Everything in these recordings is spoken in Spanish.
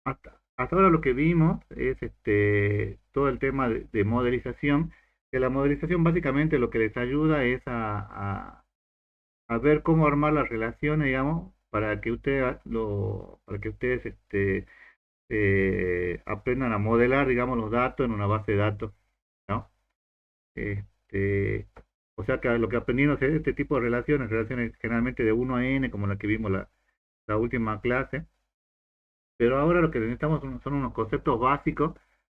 Hasta ahora lo que vimos es todo el tema de modelización, que la modelización básicamente lo que les ayuda es a ver cómo armar las relaciones, digamos, para que ustedes aprendan a modelar, digamos, los datos en una base de datos, ¿no? Este, o sea que lo que aprendimos es este tipo de relaciones generalmente de uno a n, como la que vimos la última clase, pero ahora lo que necesitamos son unos conceptos básicos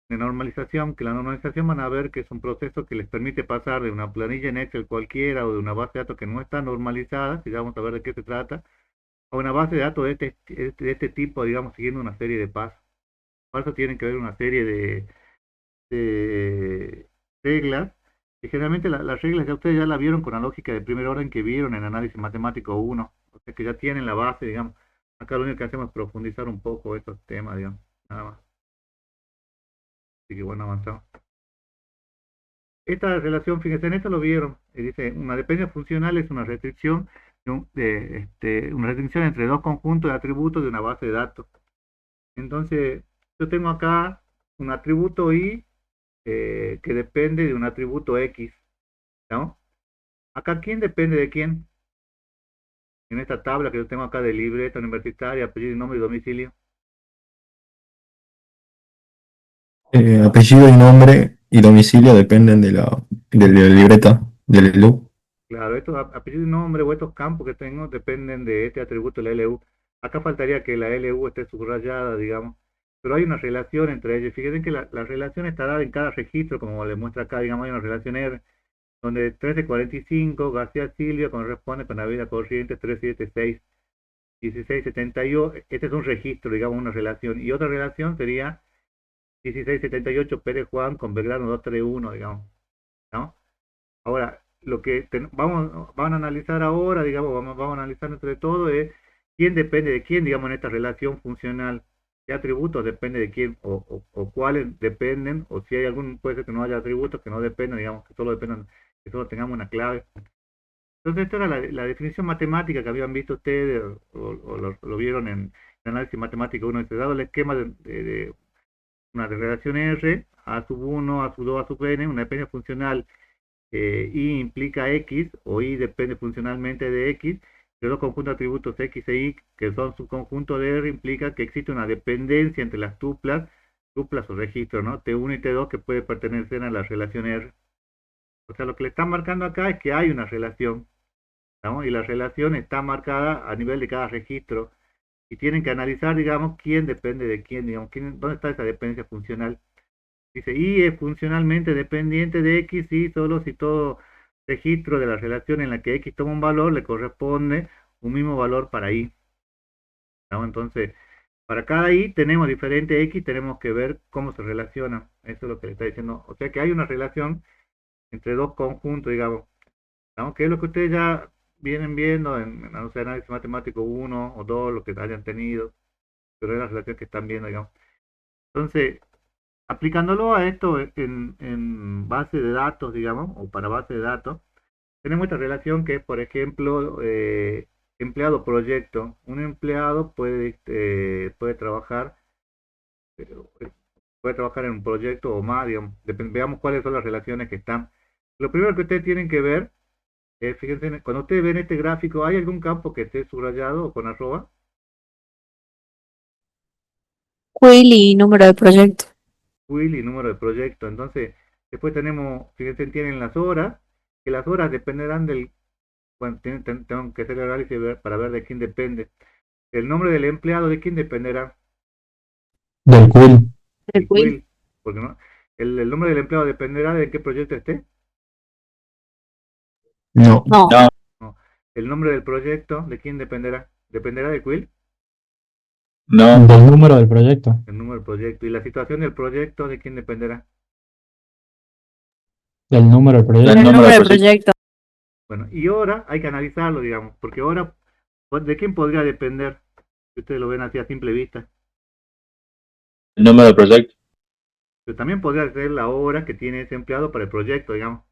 de normalización, que la normalización van a ver que es un proceso que les permite pasar de una planilla en Excel cualquiera o de una base de datos que no está normalizada, y vamos a ver de qué se trata, a una base de datos de este tipo, digamos, siguiendo una serie de pasos. Para eso tienen que ver una serie de reglas, que generalmente las reglas ya ustedes ya la vieron con la lógica de primer orden que vieron en análisis matemático uno, o sea que ya tienen la base, digamos. Acá lo único que hacemos es profundizar un poco estos temas, digamos, nada más. Así que bueno, avanzamos. Esta relación, fíjense, en esto lo vieron, dice, una dependencia funcional es una restricción, una restricción entre dos conjuntos de atributos de una base de datos. Entonces, yo tengo acá un atributo i que depende de un atributo x, ¿no? Acá, ¿quién depende de quién? En esta tabla que yo tengo acá de libreta universitaria, apellido, nombre y domicilio. Apellido y nombre y domicilio dependen de la libreta, del LU. Claro, estos apellido y nombre o estos campos que tengo dependen de este atributo, la LU. Acá faltaría que la LU esté subrayada, digamos, pero hay una relación entre ellos. Fíjense que la relación está dada en cada registro, como le muestra acá, digamos, hay una relación R, donde 1345, García Silvia corresponde con la vida corriente 376, 1678, este es un registro, digamos, una relación, y otra relación sería 1678 Pérez Juan con Belgrano 231, digamos, ¿no? Ahora, vamos a analizar ahora, digamos, vamos a analizar entre todo es quién depende de quién, digamos, en esta relación funcional, qué atributos depende de quién, o cuáles dependen, o si hay algún, puede ser que no haya atributos que no dependan, digamos, que solo dependan, que solo tengamos una clave. Entonces, esta era la definición matemática que habían visto ustedes, o lo vieron en el análisis matemático uno, se dado el esquema de una relación R, A sub 1, A sub 2, A sub n, una dependencia funcional I implica X, o Y depende funcionalmente de X, los dos conjuntos de atributos X e Y, que son subconjuntos de R, implica que existe una dependencia entre las tuplas o registros, ¿no? T1 y T2 que puede pertenecer a la relación R. O sea, lo que le están marcando acá es que hay una relación, ¿no? Y la relación está marcada a nivel de cada registro, y tienen que analizar, digamos, quién depende de quién, digamos, dónde está esa dependencia funcional. Dice, y es funcionalmente dependiente de X y solo si todo registro de la relación en la que X toma un valor le corresponde un mismo valor para Y, ¿no? Entonces, para cada Y tenemos diferente X, tenemos que ver cómo se relaciona. Eso es lo que le está diciendo. O sea que hay una relación entre dos conjuntos, digamos, ¿no? Que es lo que ustedes ya vienen viendo en no sé, análisis matemático uno o 2 lo que hayan tenido, pero es la relación que están viendo, digamos. Entonces, aplicándolo a esto en base de datos, digamos, o para base de datos, tenemos esta relación que es, por ejemplo, empleado-proyecto. Un empleado eh, puede trabajar en un proyecto o más, digamos. Veamos cuáles son las relaciones que están. Lo primero que ustedes tienen que ver, fíjense, cuando ustedes ven este gráfico, ¿hay algún campo que esté subrayado o con arroba? Will y número de proyecto. Will y número de proyecto. Entonces, después tenemos, fíjense, tienen las horas, que las horas dependerán del, bueno, tengo que hacer el análisis para ver de quién depende. El nombre del empleado, ¿de quién dependerá? Del Quill. El El Will. Quill, porque no, el nombre del empleado dependerá de qué proyecto esté. No. No, No. No. El nombre del proyecto, ¿de quién dependerá? ¿Dependerá del Quill? No. Del número del proyecto. El número del proyecto. ¿Y la situación del proyecto, de quién dependerá? Del número del del proyecto. número de proyecto. Bueno, y ahora hay que analizarlo, digamos, porque ahora, pues, ¿de quién podría depender? Si ustedes lo ven así a simple vista. El número del proyecto. Pero también podría ser la hora que tiene ese empleado para el proyecto, digamos.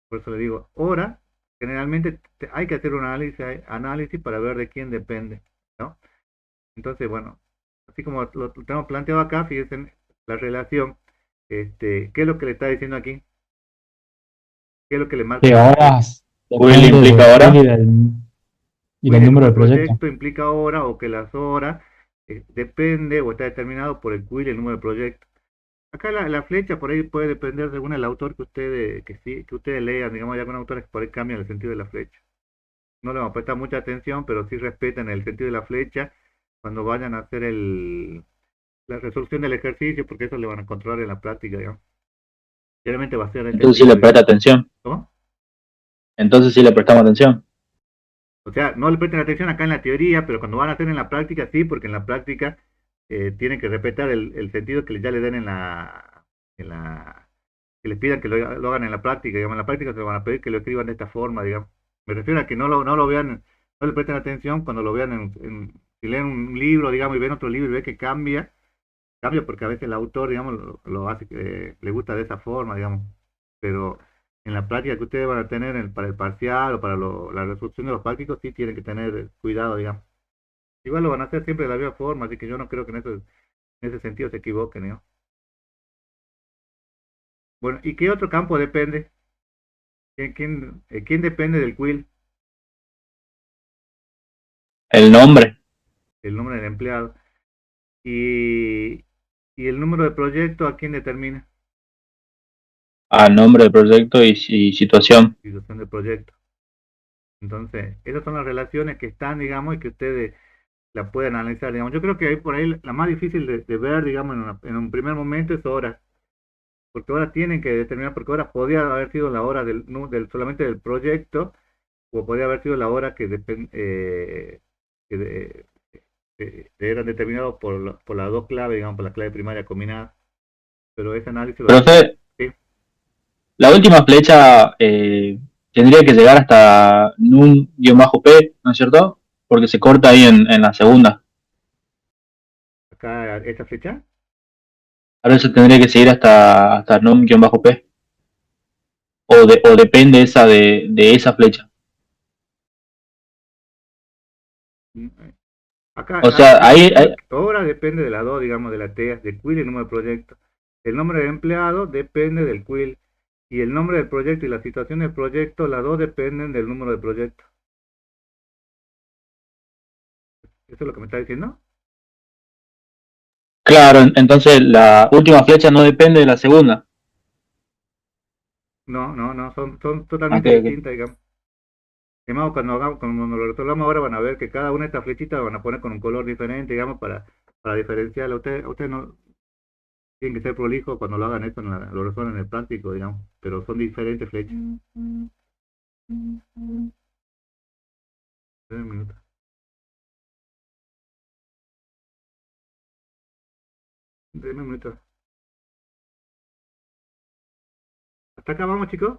Por eso le digo, hora, generalmente hay que hacer un análisis para ver de quién depende, ¿no? Entonces, bueno, así como lo tenemos planteado acá, fíjense en la relación, ¿qué es lo que le está diciendo aquí? ¿Qué es lo que le marca Que la flecha? horas Will depende implica del hora. quill y Quill, del el número número de de proyecto. proyecto implica hora o que las horas depende o está determinado por el quill y el número de proyecto. Acá la flecha por ahí puede depender según el autor que ustedes lean, digamos, hay algunos autores que por ahí cambian el sentido de la flecha. No le vamos a prestar mucha atención, pero sí respetan el sentido de la flecha cuando vayan a hacer la resolución del ejercicio, porque eso le van a controlar en la práctica, digamos. Realmente va a ser Entonces sí entendido, le digamos. presta atención. ¿Cómo? Entonces sí le prestamos atención. O sea, no le presten atención acá en la teoría, pero cuando van a hacer en la práctica, sí, porque en la práctica tienen que respetar el sentido que ya le den que les pidan que lo hagan en la práctica, digamos, en la práctica se lo van a pedir que lo escriban de esta forma, digamos. Me refiero a que no lo vean, no le presten atención cuando lo vean si leen un libro, digamos, y ven otro libro y ve que cambia porque a veces el autor, digamos, lo hace que le gusta de esa forma, digamos, pero en la práctica que ustedes van a tener para el parcial o para la resolución de los prácticos, sí tienen que tener cuidado, digamos. Igual lo van a hacer siempre de la misma forma, así que yo no creo que en ese sentido se equivoquen, ¿no? Bueno, ¿y qué otro campo depende? ¿Quién depende del quill? El nombre. El nombre del empleado. Y, y el número de proyecto, ¿a quién determina? Al nombre del proyecto y situación. Situación del proyecto. Entonces, esas son las relaciones que están, digamos, y que ustedes la pueden analizar, digamos. Yo creo que ahí por ahí la más difícil de ver, digamos, en un primer momento es hora, porque ahora tienen que determinar, porque ahora podría haber sido la hora solamente del proyecto, o podría haber sido la hora que eran determinados por las dos claves, digamos, por la clave primaria combinada, pero ese análisis lo tiene. Profe, Sí, la última flecha tendría que llegar hasta num-p, ¿no es cierto? Porque se corta ahí en la segunda. acá esta flecha, Ahora eso tendría que seguir hasta num-p. O depende esa de esa flecha. mm, acá, O sea, ahí, ahora depende de las dos, digamos, de la TEA, del quill y el número de proyecto. El nombre del empleado depende del quill y el nombre del proyecto y la situación del proyecto, las dos dependen del número de proyecto. ¿Eso es lo que me está diciendo? claro, entonces la última flecha no depende de la segunda. No, son totalmente Okay, okay. distintas, digamos. Además, cuando lo resolvamos ahora van a ver que cada una de estas flechitas van a poner con un color diferente, digamos, para diferenciarla. Ustedes no tienen que ser prolijos cuando lo hagan esto, lo resuelven en el práctico, digamos, pero son diferentes flechas. Espera un minuto. Denme un minuto. ¿Hasta acá vamos, chicos?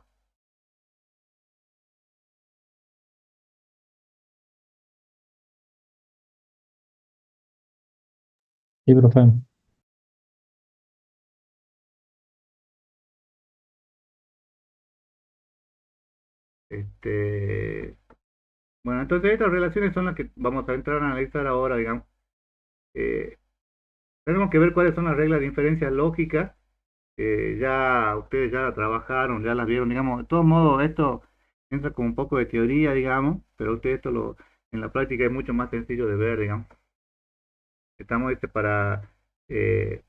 Sí, profe. Este, bueno, entonces estas relaciones son las que vamos a entrar a analizar ahora, digamos. Eh, tenemos que ver cuáles son las reglas de inferencia lógica. Ya ustedes ya la trabajaron, ya las vieron, digamos. De todos modos, esto entra con un poco de teoría, digamos, pero ustedes en la práctica es mucho más sencillo de ver, digamos. Estamos eh,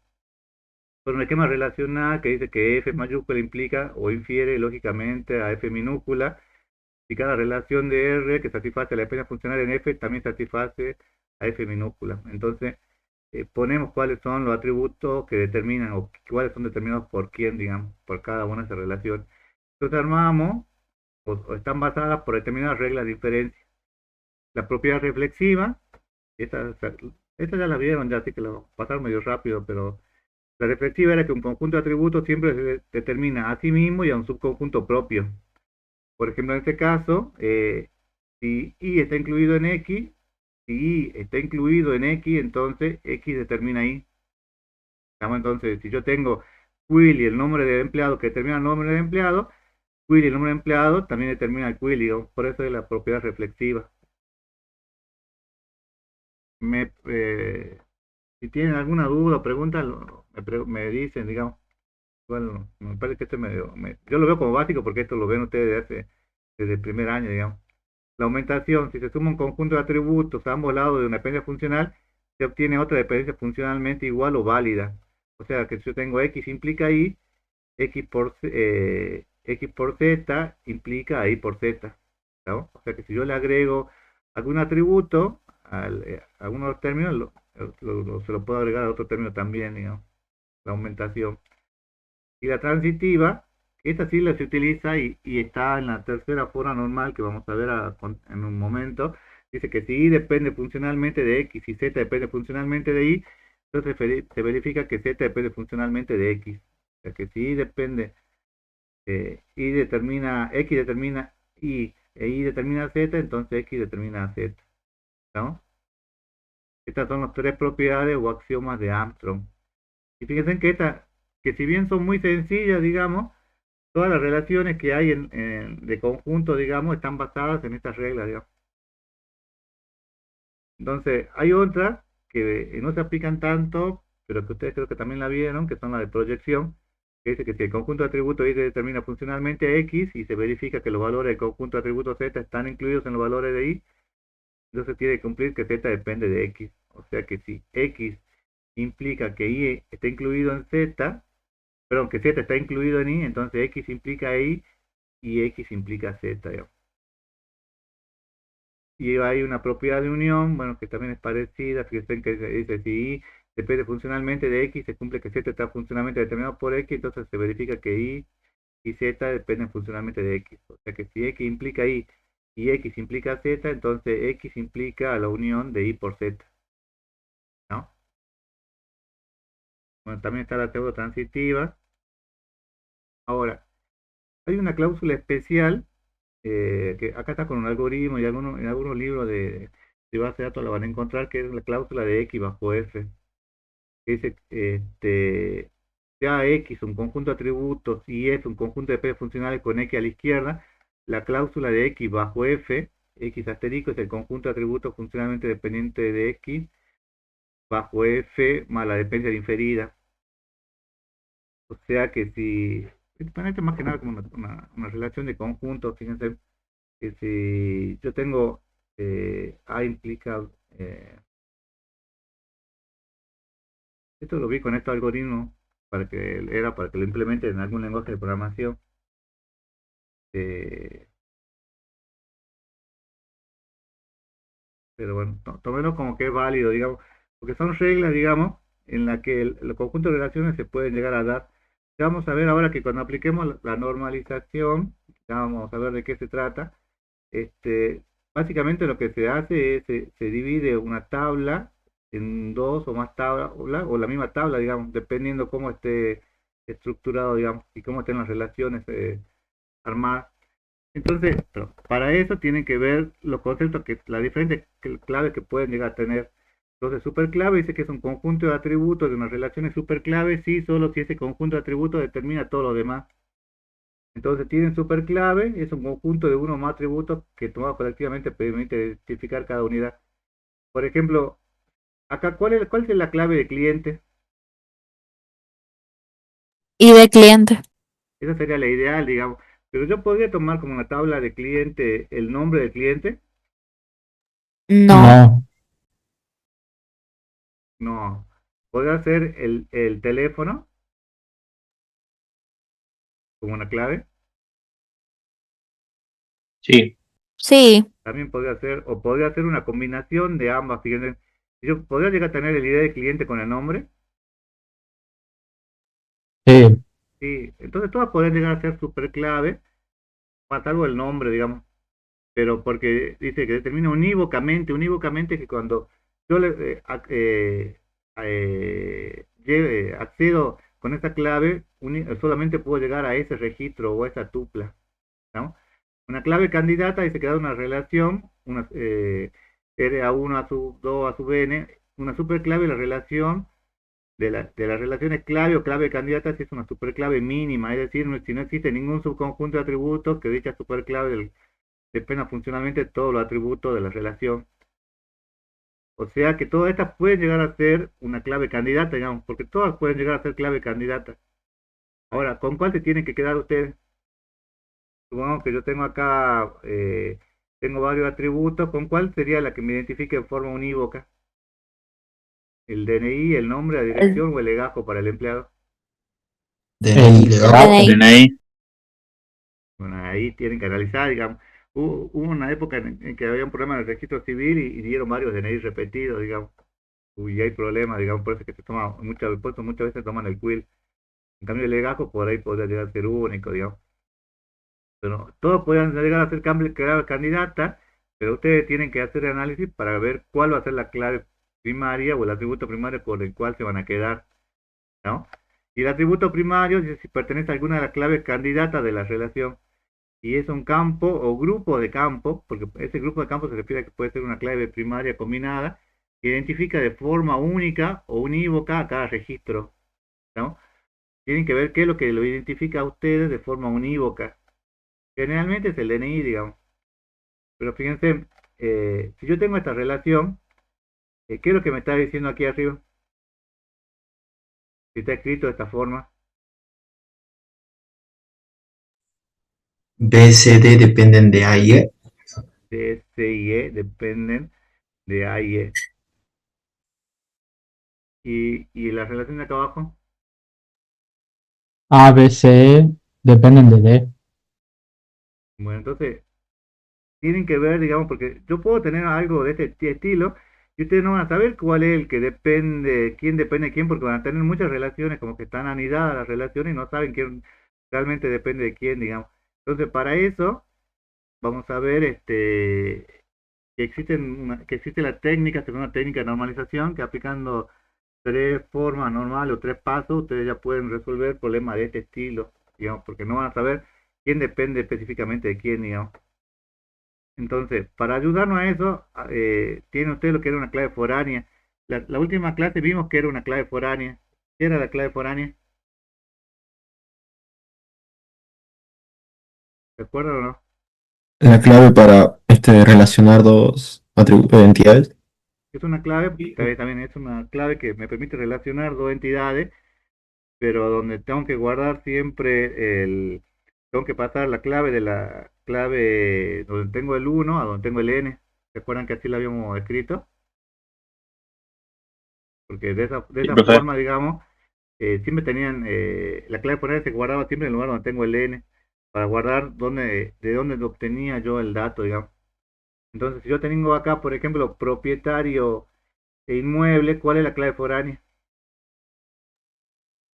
por un esquema relacional que dice que F mayúscula implica o infiere lógicamente a F minúscula. Y cada relación de R que satisface a la expresión funcional en F también satisface a F minúscula. Entonces, ponemos cuáles son los atributos que determinan o cuáles son determinados por quién, digamos, por cada una de esas relaciones. Entonces armamos o están basadas por determinadas reglas de inferencia. La propiedad reflexiva, esta ya la vieron ya, así que lo pasaron medio rápido, pero la reflexiva era que un conjunto de atributos siempre se determina a sí mismo y a un subconjunto propio. Por ejemplo, en este caso, si I está incluido en X, si I está incluido en X, entonces X determina I. Entonces, si yo tengo quill y el nombre del empleado que determina el nombre del empleado, quill y el nombre del empleado también determina el quill, y por eso es la propiedad reflexiva. Si tienen alguna duda o pregunta, me dicen, digamos. Bueno, me parece que yo lo veo como básico porque esto lo ven ustedes desde el primer año, digamos. La aumentación, si se suma un conjunto de atributos a ambos lados de una dependencia funcional, se obtiene otra dependencia funcionalmente igual o válida. O sea que si yo tengo x implica y, x por z implica y por z, ¿no? O sea que si yo le agrego algún atributo a alguno de los términos, se lo puedo agregar a otro término también, digamos, la aumentación. Y la transitiva, esta sí la se utiliza y está en la tercera forma normal que vamos a ver en un momento. Dice que si y depende funcionalmente de x y z depende funcionalmente de y, entonces se verifica que z depende funcionalmente de x. O sea que si y depende, y determina, x determina y, e y determina z, entonces x determina z, ¿no? Estas son las tres propiedades o axiomas de Armstrong. Y fíjense que si bien son muy sencillas, digamos, todas las relaciones que hay de conjunto, digamos, están basadas en estas reglas, digamos. Entonces, hay otras que no se aplican tanto, pero que ustedes creo que también la vieron, que son las de proyección, que dice que si el conjunto de atributos Y determina funcionalmente a X y se verifica que los valores del conjunto de atributos Z están incluidos en los valores de Y, entonces tiene que cumplir que Z depende de X. O sea que si X implica que Y está incluido en Z, perdón, que Z está incluido en Y, entonces X implica Y y X implica Z, digamos. Y hay una propiedad de unión, bueno, que también es parecida, fíjense que dice si Y depende funcionalmente de X, se cumple que Z está funcionalmente determinado por X, entonces se verifica que Y y Z dependen funcionalmente de X. O sea que si X implica Y y X implica Z, entonces X implica la unión de Y por Z, ¿no? Bueno, también está la pseudo transitiva. Ahora, hay una cláusula especial que acá está con un algoritmo y en algunos libros de base de datos la van a encontrar, que es la cláusula de X bajo F, que dice, sea X un conjunto de atributos y F un conjunto de P funcionales con X a la izquierda, la cláusula de X bajo F, X asterisco es el conjunto de atributos funcionalmente dependiente de X, bajo F más la dependencia inferida. O sea que si, esto más que nada como una relación de conjuntos, fíjense, que si yo tengo A implica, esto lo vi con este algoritmo para que lo implemente en algún lenguaje de programación. eh, pero bueno, tómenlo como que es válido, digamos, porque son reglas, digamos, en las que el conjunto de relaciones se pueden llegar a dar. Ya vamos a ver ahora que cuando apliquemos la normalización, ya vamos a ver de qué se trata. Este, básicamente lo que se hace es, se divide una tabla en dos o más tablas, o la misma tabla, digamos, dependiendo cómo esté estructurado, digamos, y cómo estén las relaciones armadas. Entonces, para eso tienen que ver los conceptos, las diferentes claves que pueden llegar a tener. Entonces, superclave dice que es un conjunto de atributos de unas relaciones superclave, sí, solo si ese conjunto de atributos determina todo lo demás. Entonces tienen superclave, es un conjunto de uno o más atributos que tomado colectivamente permite identificar cada unidad. Por ejemplo, acá, ¿cuál es la clave de cliente? Y de cliente. Esa sería la ideal, digamos. Pero yo podría tomar como una tabla de cliente el nombre del cliente. No. No. No. Podría ser el teléfono como una clave. Sí, Sí. También podría ser, o podría ser una combinación de ambas. Fíjense, yo podría llegar a tener el ID de cliente con el nombre. Sí. Sí, entonces todas podrían llegar a ser superclave, salvo el nombre, digamos. Pero porque dice que determina unívocamente que cuando yo accedo con esta clave, solamente puedo llegar a ese registro o a esa tupla, ¿no? Una clave candidata dice que da una relación, R a 1 a sub 2 a sub n, una superclave, la relación de las relaciones clave o clave candidata si es una superclave mínima, es decir, si no existe ningún subconjunto de atributos que dicha superclave dependa funcionalmente de todos los atributos de la relación. O sea que todas estas pueden llegar a ser una clave candidata, digamos, porque todas pueden llegar a ser clave candidata. Ahora, ¿con cuál se tienen que quedar ustedes? Supongamos que yo tengo acá, tengo varios atributos, ¿con cuál sería la que me identifique de forma unívoca? ¿El DNI, el nombre, la El dirección o el legajo para el empleado? El DNI, legal. trabajo. DNI. DNI. Bueno, ahí tienen que analizar, digamos. Hubo una época en que había un problema en el registro civil y dieron varios DNI repetidos, digamos. Y hay problemas, digamos, por eso es que se toma, muchas veces toman el quill. En cambio, el legajo por ahí podría llegar a ser único, digamos. Pero todos pueden llegar a ser clave candidata, pero ustedes tienen que hacer el análisis para ver cuál va a ser la clave primaria o el atributo primario por el cual se van a quedar, ¿no? Y el atributo primario es si pertenece a alguna de las claves candidatas de la relación. Y es un campo o grupo de campos, porque ese grupo de campos se refiere a que puede ser una clave primaria combinada, que identifica de forma única o unívoca a cada registro, ¿no? Tienen que ver qué es lo que lo identifica a ustedes de forma unívoca. Generalmente es el DNI, digamos. Pero fíjense, si yo tengo esta relación, ¿qué es lo que me está diciendo aquí arriba? Si está escrito de esta forma. B, C, D dependen de A y E. D, C y E dependen de A y E. Y la relación de acá abajo, A, B, C dependen de D. bueno, entonces tienen que ver, digamos, porque yo puedo tener algo de este estilo y ustedes no van a saber cuál es el que depende de quién, porque van a tener muchas relaciones, como que están anidadas las relaciones y no saben quién realmente depende de quién, digamos. Entonces, para eso, vamos a ver que existe la técnica, según una técnica de normalización, que aplicando tres formas normales o tres pasos, ustedes ya pueden resolver problemas de este estilo, digamos, porque no van a saber quién depende específicamente de quién, digamos. Entonces, para ayudarnos a eso, tiene usted lo que era una clave foránea. La última clase vimos que era una clave foránea. ¿Qué era la clave foránea? ¿Se acuerdan o no? La clave para relacionar dos entidades. Es una clave, también es una clave que me permite relacionar dos entidades, pero donde tengo que guardar siempre tengo que pasar la clave de la clave donde tengo el uno a donde tengo el n. ¿Se acuerdan que así lo habíamos escrito? Porque de Sí, esa profe. forma, digamos, siempre tenían, la clave foránea se guardaba siempre en el lugar donde tengo el n, para guardar de dónde obtenía yo el dato, digamos. Entonces, si yo tengo acá, por ejemplo, propietario e inmueble, ¿cuál es la clave foránea?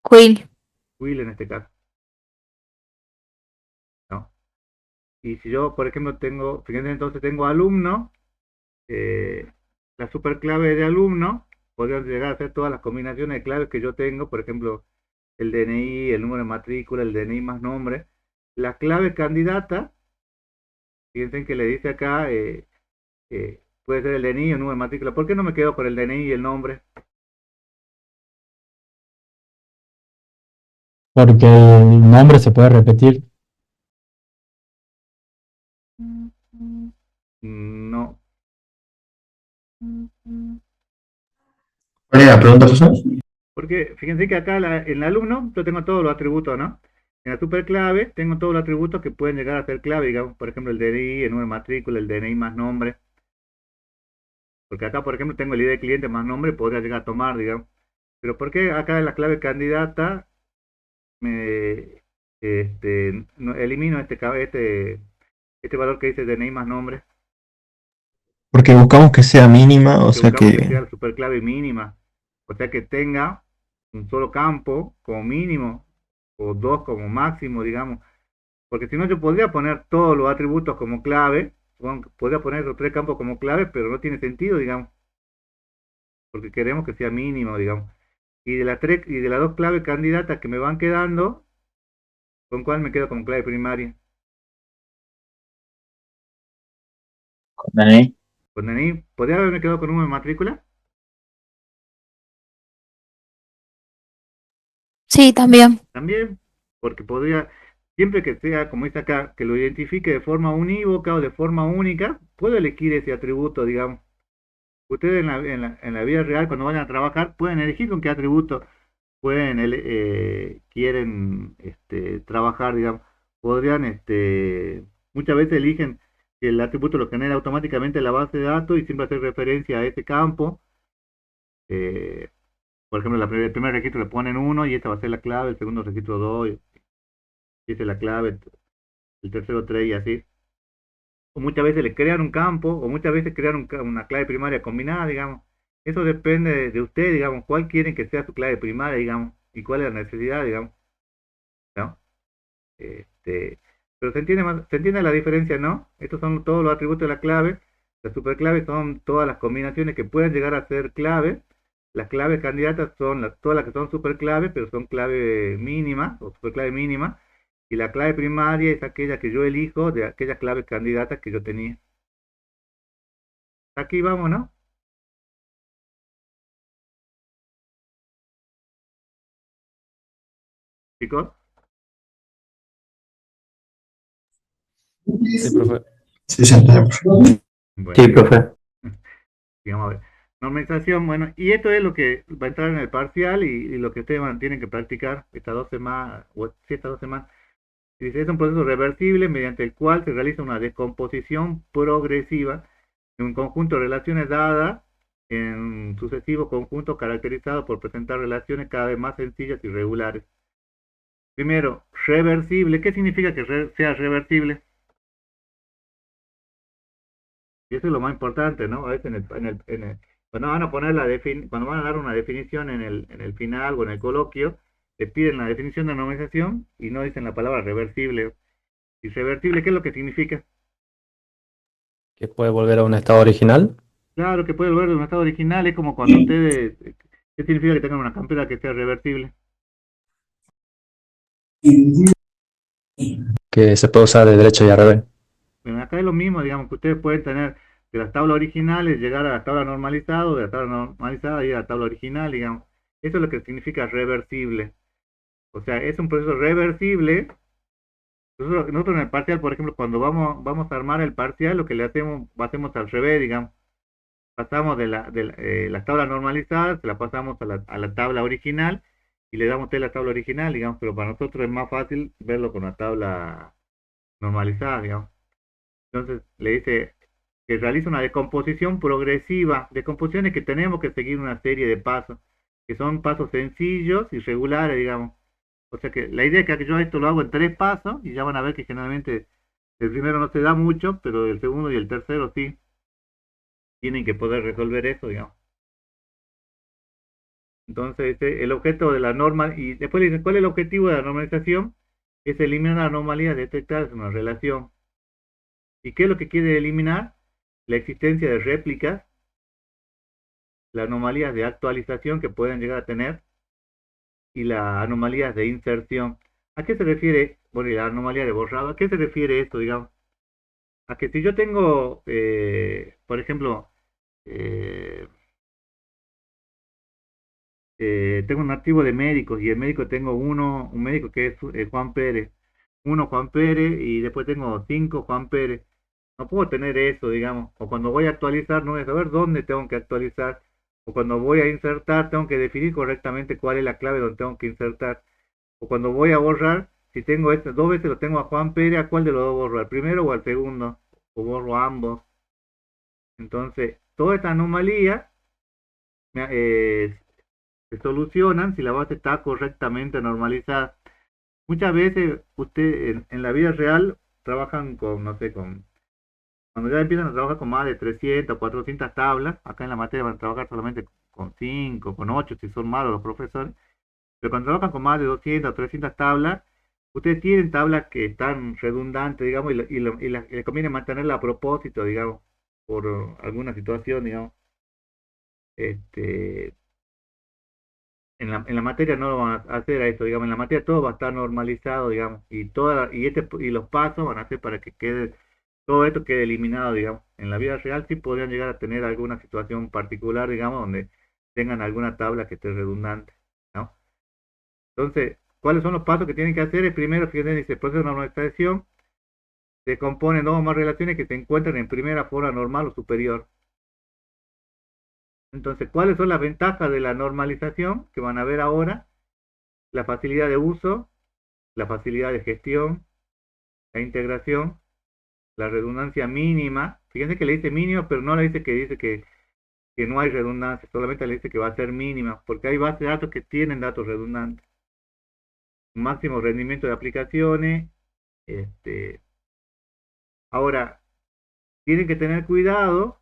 Quill. Will en este caso, ¿no? Y si yo, por ejemplo, fíjense, entonces tengo alumno, eh, la superclave de alumno, podrían llegar a ser todas las combinaciones de claves que yo tengo, por ejemplo, el DNI, el número de matrícula, el DNI más nombre. La clave candidata, fíjense que le dice acá, puede ser el DNI o el número de matrícula. ¿Por qué no me quedo con el DNI y el nombre? Porque el nombre se puede repetir. No. ¿Cuál es la pregunta, profesor? Porque fíjense que acá en el alumno yo tengo todos los atributos, ¿no? En la superclave tengo todos los atributos que pueden llegar a ser clave, digamos, por ejemplo, el DNI, el número de matrícula, el DNI más nombre. Porque acá, por ejemplo, tengo el ID de cliente más nombre, podría llegar a tomar, digamos. Pero ¿por qué acá en la clave candidata me elimino este valor que dice DNI más nombre? Porque buscamos que sea mínima, o Porque sea buscamos que que sea la superclave mínima. O sea que tenga un solo campo como mínimo, o dos como máximo, digamos. Porque si no, yo podría poner todos los atributos como clave, podría poner los tres campos como clave, pero no tiene sentido, digamos, porque queremos que sea mínimo, digamos. Y de las dos claves candidatas que me van quedando, ¿con cuál me quedo como clave primaria? DNI. Con DNI, ¿podría haberme quedado con número de matrícula? Sí, también. También, porque podría, siempre que sea, como dice acá, que lo identifique de forma unívoca o de forma única, puedo elegir ese atributo, digamos. Ustedes en la vida real, cuando vayan a trabajar, pueden elegir con qué atributo quieren trabajar, digamos. Podrían, muchas veces eligen que el atributo lo genera automáticamente la base de datos y siempre hacer referencia a ese campo. Eh, por ejemplo, el primer registro le ponen 1 y esta va a ser la clave, el segundo registro 2 y esta es la clave, el tercero 3 y así. O muchas veces le crean un campo, o muchas veces crean una clave primaria combinada, digamos. Eso depende de usted, digamos, cuál quieren que sea su clave primaria, digamos, y cuál es la necesidad, digamos, ¿no? Pero se entiende la diferencia, ¿no? Estos son todos los atributos de la clave. Las superclaves son todas las combinaciones que pueden llegar a ser clave. Las claves candidatas son todas las que son superclaves, pero son clave mínima o superclave mínima. Y la clave primaria es aquella que yo elijo de aquellas claves candidatas que yo tenía. Aquí vamos, ¿no? Chicos. Sí, profe. Sí, sí, entendemos. Bueno, Sí, profe. digamos, a ver. Normalización, bueno, y esto es lo que va a entrar en el parcial y lo que ustedes tienen que practicar estas 2 semanas, o sí, estas 2 semanas. Dice, es un proceso reversible mediante el cual se realiza una descomposición progresiva de un conjunto de relaciones dadas en sucesivos conjuntos caracterizados por presentar relaciones cada vez más sencillas y regulares. Primero, reversible. ¿Qué significa que sea reversible? Y eso es lo más importante, ¿no? A veces cuando van a poner cuando van a dar una definición en el final o en el coloquio, te piden la definición de normalización y no dicen la palabra reversible. ¿Y reversible qué es lo que significa? Que puede volver a un estado original. Claro que puede volver de un estado original, es como cuando ustedes, ¿qué significa que tengan una campera que sea reversible? Que se puede usar de derecho y al revés. Bueno, acá es lo mismo, digamos que ustedes pueden tener de las tablas originales, llegar a la tabla normalizada, o de la tabla normalizada ir a la tabla original, digamos. Eso es lo que significa reversible. O sea, es un proceso reversible. Nosotros en el parcial, por ejemplo, cuando vamos a armar el parcial, lo que le hacemos al revés, digamos. Pasamos de las tablas normalizadas, se la pasamos a la tabla original y le damos a usted la tabla original, digamos, pero para nosotros es más fácil verlo con la tabla normalizada, digamos. Entonces le dice que realiza una descomposición progresiva. Descomposición es que tenemos que seguir una serie de pasos, que son pasos sencillos y regulares, digamos. O sea que la idea es que yo esto lo hago en 3 pasos y ya van a ver que generalmente el primero no se da mucho, pero el segundo y el tercero sí tienen que poder resolver eso, digamos. Entonces, el objeto de la norma, y después le dicen, ¿cuál es el objetivo de la normalización? Es eliminar anomalías detectadas en una relación. ¿Y qué es lo que quiere eliminar? La existencia de réplicas, las anomalías de actualización que pueden llegar a tener y las anomalías de inserción. ¿A qué se refiere? Bueno, y la anomalía de borrado, ¿a qué se refiere esto, digamos? A que si yo tengo, por ejemplo, eh, tengo un archivo de médicos y el médico tengo un médico que es Juan Pérez, uno Juan Pérez y después tengo 5 Juan Pérez. No puedo tener eso, digamos. O cuando voy a actualizar, no voy a saber dónde tengo que actualizar. O cuando voy a insertar, tengo que definir correctamente cuál es la clave donde tengo que insertar. O cuando voy a borrar, si tengo 2 veces lo tengo a Juan Pérez, ¿a cuál de los dos borro? ¿Al primero o al segundo? O borro a ambos. Entonces, toda esta anomalía se solucionan si la base está correctamente normalizada. Muchas veces usted en la vida real trabajan con, no sé, cuando ya empiezan a trabajar con más de 300 o 400 tablas, acá en la materia van a trabajar solamente con 5, con 8 si son malos los profesores, pero cuando trabajan con más de 200 o 300 tablas, ustedes tienen tablas que están redundantes, digamos, y les conviene mantenerla a propósito, digamos, por alguna situación, digamos. Este, en la materia no lo van a hacer a eso, digamos, en la materia todo va a estar normalizado, digamos, y los pasos van a ser para que todo esto quede eliminado, digamos. En la vida real sí podrían llegar a tener alguna situación particular, digamos, donde tengan alguna tabla que esté redundante, ¿no? Entonces, ¿cuáles son los pasos que tienen que hacer? El primero, fíjense, dice, el proceso de normalización se compone de 2 o más relaciones que se encuentran en primera forma normal o superior. Entonces, ¿cuáles son las ventajas de la normalización que van a ver ahora? La facilidad de uso, la facilidad de gestión, la integración, la redundancia mínima. Fíjense que le dice mínima, pero no le dice que no hay redundancia, solamente le dice que va a ser mínima, porque hay bases de datos que tienen datos redundantes. Un máximo rendimiento de aplicaciones. Ahora, tienen que tener cuidado,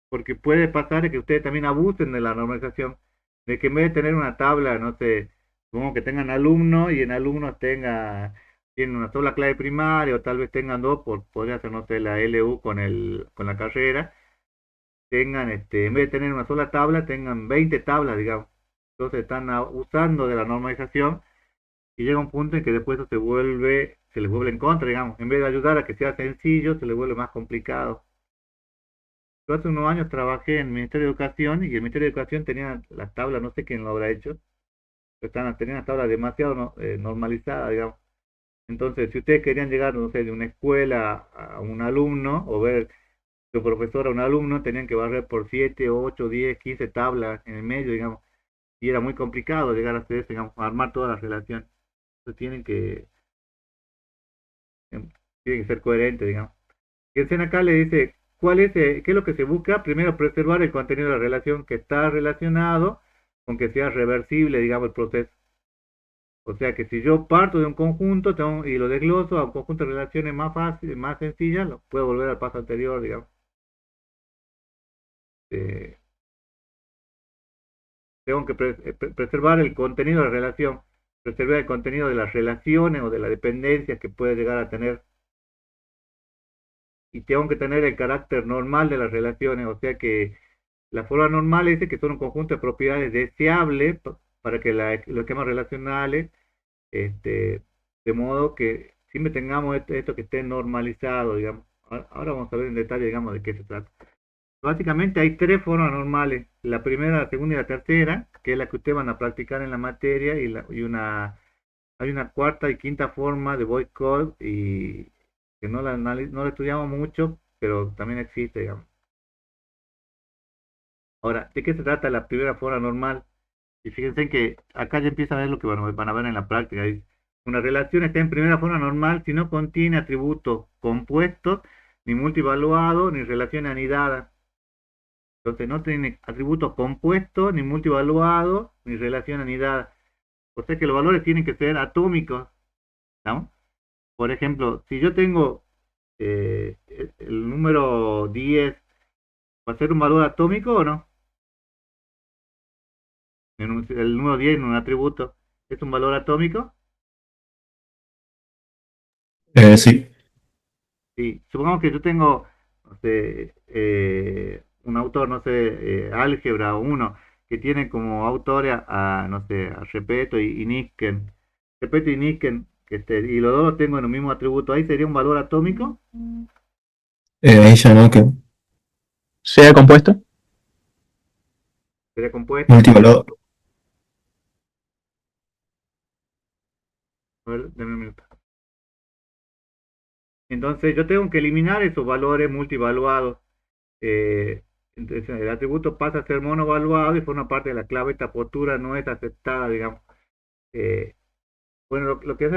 porque puede pasar que ustedes también abusen de la normalización, de que en vez de tener una tabla, no sé, supongo que tengan alumnos y en alumnos tienen una sola clave primaria o tal vez tengan dos, podría ser, no sé, la LU con la carrera, tengan, en vez de tener una sola tabla, tengan 20 tablas, digamos. Entonces están usando de la normalización y llega un punto en que después eso se les vuelve en contra, digamos. En vez de ayudar a que sea sencillo, se les vuelve más complicado. Yo hace unos años trabajé en el Ministerio de Educación y el Ministerio de Educación tenía las tablas, no sé quién lo habrá hecho, pero tenían las tablas demasiado normalizadas, digamos. Entonces, si ustedes querían llegar, no sé, de una escuela a un alumno o ver de un profesor a un alumno, tenían que barrer por 7, 8, 10, 15 tablas en el medio, digamos. Y era muy complicado llegar a hacer eso, digamos, armar todas las relaciones. Entonces tienen que ser coherentes, digamos. Y el acá le dice, ¿qué es lo que se busca? Primero, preservar el contenido de la relación que está relacionado con que sea reversible, digamos, el proceso. O sea que si yo parto de un conjunto y lo desgloso a un conjunto de relaciones más fáciles, más sencillas, lo puedo volver al paso anterior, digamos. Tengo que preservar el contenido de la relación, preservar el contenido de las relaciones o de las dependencias que puede llegar a tener. Y tengo que tener el carácter normal de las relaciones, o sea que la forma normal dice que son un conjunto de propiedades deseables para que los esquemas relacionales, de modo que siempre tengamos esto que esté normalizado, digamos. Ahora vamos a ver en detalle, digamos, de qué se trata. Básicamente hay tres formas normales, la primera, la segunda y la tercera, que es la que ustedes van a practicar en la materia, hay una cuarta y quinta forma de voice code y que no la estudiamos mucho, pero también existe, digamos. Ahora, ¿de qué se trata la primera forma normal? Y fíjense que acá ya empieza a ver lo que van a ver en la práctica. Una relación está en primera forma normal si no contiene atributos compuestos, ni multivaluados, ni relaciones anidadas. Entonces no tiene atributos compuestos, ni multivaluados, ni relación anidada. O sea que los valores tienen que ser atómicos, ¿no? Por ejemplo, si yo tengo el número 10, ¿va a ser un valor atómico o no? El número 10 en un atributo, ¿es un valor atómico? Sí. Sí, supongamos que yo tengo, no sé, un autor, no sé, álgebra 1, que tiene como autores no sé, a Repetto y Niken. Repetto y Niken, y los dos los tengo en el mismo atributo, ¿ahí sería un valor atómico? Ahí ya no, que ¿Sea compuesto? ¿Sería compuesto? multivalor. A ver, denme un minuto. Entonces yo tengo que eliminar esos valores multivaluados. Entonces el atributo pasa a ser monovaluado y forma parte de la clave. Esta postura no es aceptada, digamos. Bueno, lo que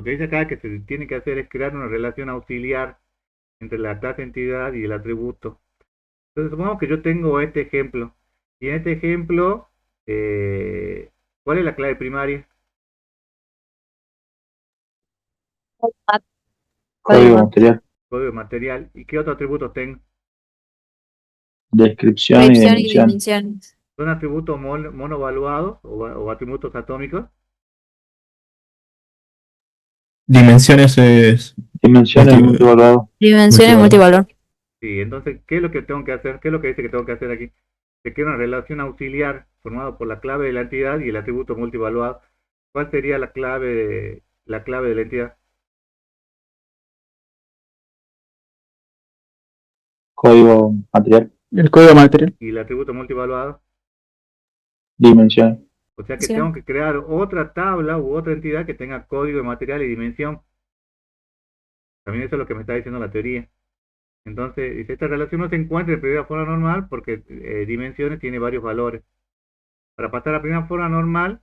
dice acá que se tiene que hacer es crear una relación auxiliar entre la clase entidad y el atributo. Entonces supongamos que yo tengo este ejemplo. Y en este ejemplo, ¿cuál es la clave primaria? Código material. Código material. ¿Y qué otros atributos tengo? Descripción y Descripción y dimensión. dimensiones. ¿Son atributos monovaluados o atributos atómicos? Dimensiones es Dimensiones multi- multivaluado. Dimensiones multivalor. multivalor. Sí, entonces, ¿qué es lo que tengo que hacer? ¿Qué es lo que dice que tengo que hacer aquí? Se crea una relación auxiliar formada por la clave de la entidad y el atributo multivaluado. ¿Cuál sería la clave de la entidad? Código material. El código material. Y el atributo multivaluado. Dimensión. O sea que tengo que crear otra tabla u otra entidad que tenga código de material y dimensión. También eso es lo que me está diciendo la teoría. Entonces, dice, esta relación no se encuentra en primera forma normal porque dimensiones tiene varios valores. Para pasar a primera forma normal,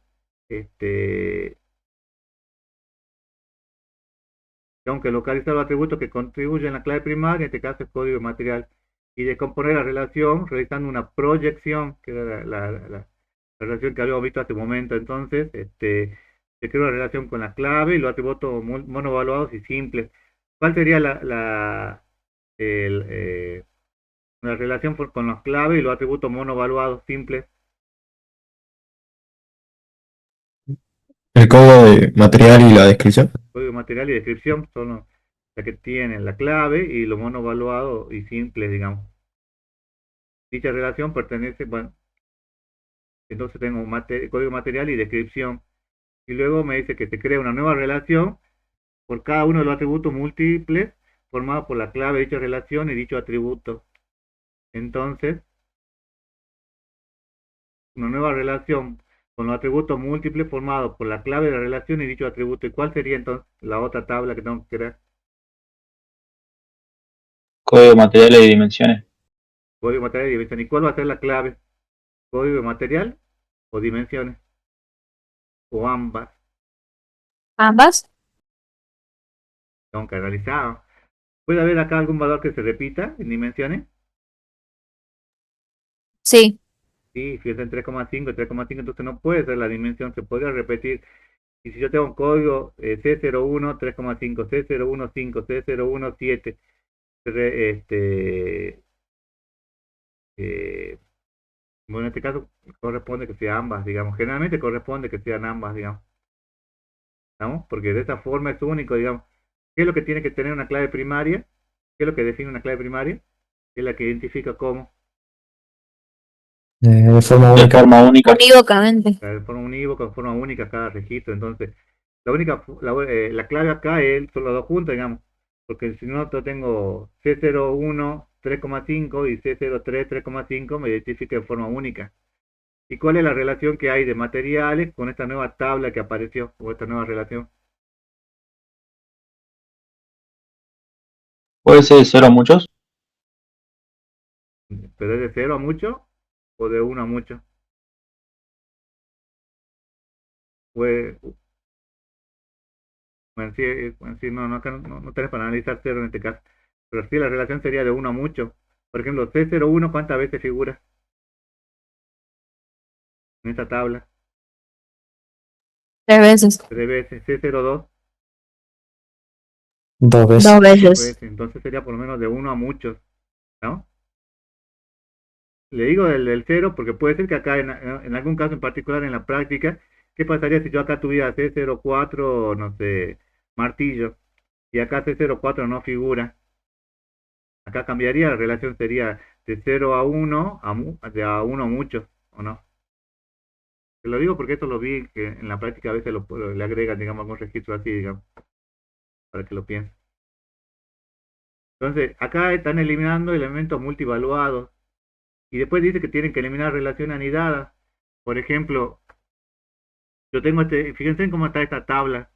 tengo que localizar los atributos que contribuyen a la clave primaria, en este caso es código material, y descomponer la relación realizando una proyección, que era la relación que habíamos visto hace un momento. Entonces, se crea una relación con la clave y los atributos monovaluados y simples. ¿Cuál sería la relación con las claves y los atributos monovaluados simples? El código de material y la descripción. Código material y descripción son las que tienen la clave y los monovaluados y simples, digamos. Dicha relación pertenece, bueno, entonces tengo código material y descripción. Y luego me dice que se crea una nueva relación por cada uno de los atributos múltiples formados por la clave de dicha relación y dicho atributo. Entonces, una nueva relación con los atributos múltiples formados por la clave de la relación y dicho atributo. ¿Y cuál sería entonces la otra tabla que tengo que crear? Código, materiales y dimensiones. Código material y dimensión. ¿Y cuál va a ser la clave? ¿Código material o dimensiones? ¿O ambas? ¿Ambas? Tengo que analizar. ¿Puede haber acá algún valor que se repita en dimensiones? Sí. Sí, fíjense en 3,5, 3,5, entonces no puede ser la dimensión, se podría repetir. Y si yo tengo un código C01, 3,5, C015, C017, eh, bueno, en este caso corresponde que sea ambas, digamos. Generalmente corresponde que sean ambas, digamos. ¿Estamos? Porque de esta forma es único, digamos. ¿Qué es lo que tiene que tener una clave primaria? ¿Qué es lo que define una clave primaria? Es la que identifica como De forma De única. forma única. Unívocamente. de forma unívoca, de forma única cada registro. Entonces, la clave acá son los dos juntos, digamos. Porque si no, yo tengo C01, 3,5 y C03, 3,5, me identifica de forma única. ¿Y cuál es la relación que hay de materiales con esta nueva tabla que apareció, o esta nueva relación? Puede ser de 0 a muchos. ¿Pero es de 0 a mucho o de 1 a mucho? Pues, bueno, sí, bueno, sí, no, no tenés para analizar 0 en este caso. Pero sí, la relación sería de 1 a mucho. Por ejemplo, C01, ¿cuántas veces figura en esta tabla? 3 veces. 3 veces. C02, 2 veces. 2 2 veces. veces. Entonces sería por lo menos de 1 a muchos, ¿no? Le digo del 0 porque puede ser que acá en algún caso en particular en la práctica, ¿qué pasaría si yo acá tuviera C04, no sé, martillo, y acá C04 no figura? Acá cambiaría, la relación sería de 0 a 1, de a 1 a muchos, ¿o no? Te lo digo porque esto lo vi que en la práctica a veces le agregan, digamos, algún registro así, digamos, para que lo piensen. Entonces, acá están eliminando elementos multivaluados y después dice que tienen que eliminar relaciones anidadas. Por ejemplo, yo tengo fíjense en cómo está esta tabla.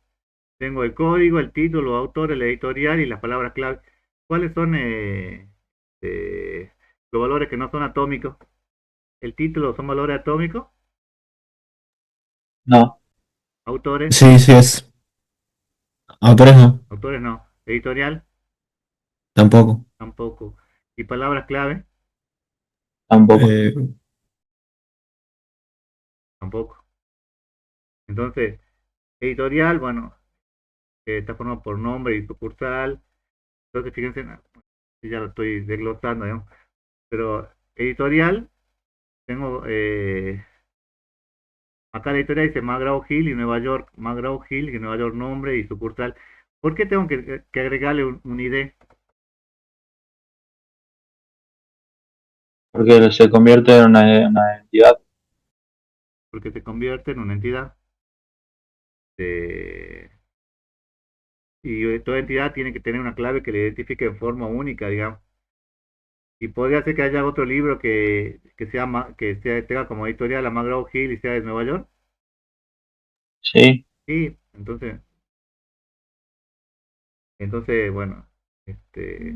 Tengo el código, el título, el autor, el editorial y las palabras clave. ¿Cuáles son eh, los valores que no son atómicos? ¿El título son valores atómicos? No. ¿Autores? Sí, sí es. Autores no. Autores no. ¿Editorial? Tampoco. Tampoco. ¿Y palabras clave? Tampoco. Eh, Tampoco. Entonces, editorial, bueno, está formado por nombre y sucursal. Entonces, fíjense, ya lo estoy desglosando, ¿no? Pero editorial, tengo acá la editorial dice McGraw-Hill y Nueva York, McGraw-Hill y Nueva York nombre y sucursal. ¿Por qué tengo que agregarle un ID? Porque se convierte en una entidad. Porque se convierte en una entidad. eh, y toda entidad tiene que tener una clave que le identifique en forma única, digamos. Y podría ser que haya otro libro tenga como editorial a McGraw-Hill y sea de Nueva York. Sí. Sí, entonces, bueno, este,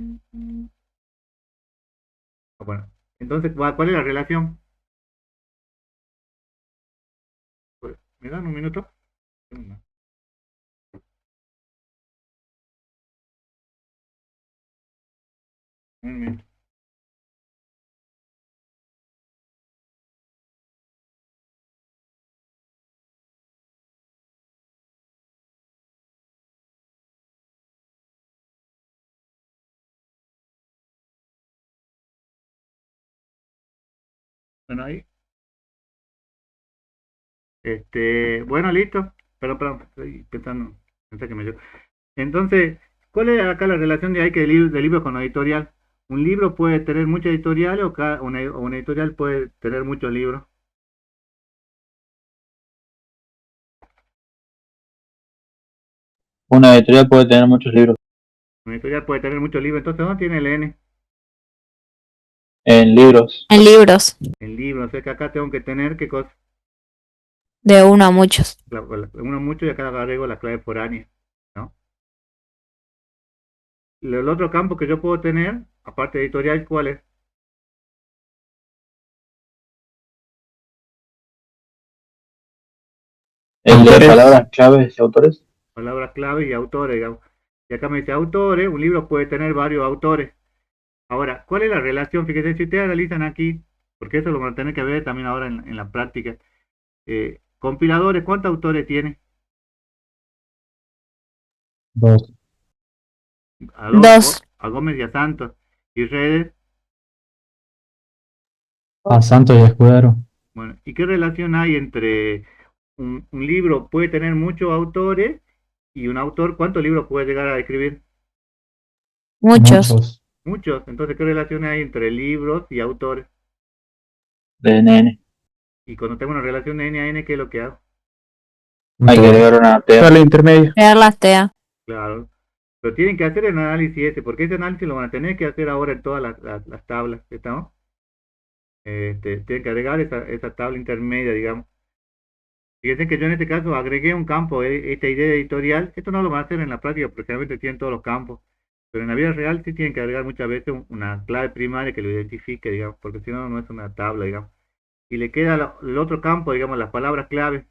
Bueno, entonces, ¿cuál es la relación? Pues, ¿me dan un minuto? Un minuto. Bueno, ahí. Bueno, listo. Pero, estoy pensando, pensé que me dio. Entonces, ¿cuál es acá la relación de ahí que de libro con editorial? ¿Un libro puede tener muchas editoriales o una editorial puede tener muchos libros? Una editorial puede tener muchos libros. Una editorial puede tener muchos libros. Entonces, ¿dónde tiene el N? En libros. En libros, En libros. O sea que acá tengo que tener, ¿qué cosa? de uno a muchos. Uno mucho y acá agrego la clave foránea, ¿no? El otro campo que yo puedo tener, aparte de editorial, ¿cuál es? El de Autores. palabras claves y autores. Palabras clave y autores, digamos. Y acá me dice autores, un libro puede tener varios autores. Ahora, ¿cuál es la relación? Fíjense, si ustedes analizan aquí, porque eso lo van a tener que ver también ahora en la práctica. Compiladores, ¿cuántos autores tiene? 2. Dos. A Gómez y a Santos. Y redes, A Santos y Escudero. bueno, ¿y qué relación hay entre un libro puede tener muchos autores y un autor, ¿cuántos libros puede llegar a escribir? Muchos. Muchos. Entonces, ¿qué relación hay entre libros y autores? De NN. Y cuando tengo una relación de N a N, ¿qué es lo que hago? Hay que agregar una TEA. Darle intermedio. Crear las TEA. Claro. Pero tienen que hacer el análisis ese, porque ese análisis lo van a tener que hacer ahora en todas las tablas, ¿estamos? Tienen que agregar esa tabla intermedia, digamos. Fíjense que yo en este caso agregué un campo, esta idea editorial. Esto no lo van a hacer en la práctica porque realmente tienen todos los campos. Pero en la vida real sí tienen que agregar muchas veces una clave primaria que lo identifique, digamos, porque si no, no es una tabla, digamos. Y le queda el otro campo, digamos, las palabras clave.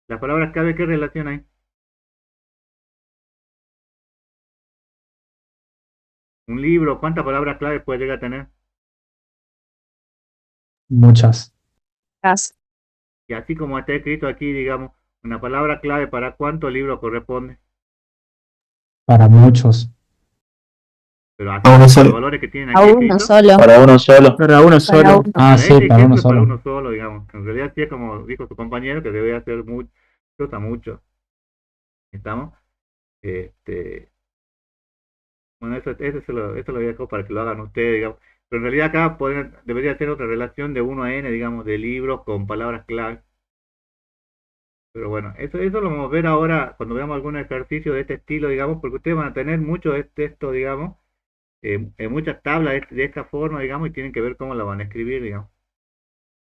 Las palabras clave, ¿qué relación hay? Un libro, ¿cuántas palabras clave puede llegar a tener? Muchas. Cas. Y así como está escrito aquí, digamos, una palabra clave para cuántos libros corresponde. Para muchos. Pero así A uno con los solo. valores que tienen A aquí uno escritos. solo. Para uno solo. Para uno Para solo. uno. Ah, Para sí, este para ejemplo uno es para solo. uno solo, digamos. En realidad sí es como dijo su compañero, que debe hacer muchos a muchos. ¿Estamos? Este, bueno, eso lo dejo para que lo hagan ustedes, digamos. Pero en realidad acá debería ser otra relación de 1 a n, digamos, de libros con palabras clave. Pero bueno, eso lo vamos a ver ahora cuando veamos algún ejercicio de este estilo, digamos, porque ustedes van a tener mucho de esto, digamos, en muchas tablas de esta forma, digamos, y tienen que ver cómo la van a escribir, digamos.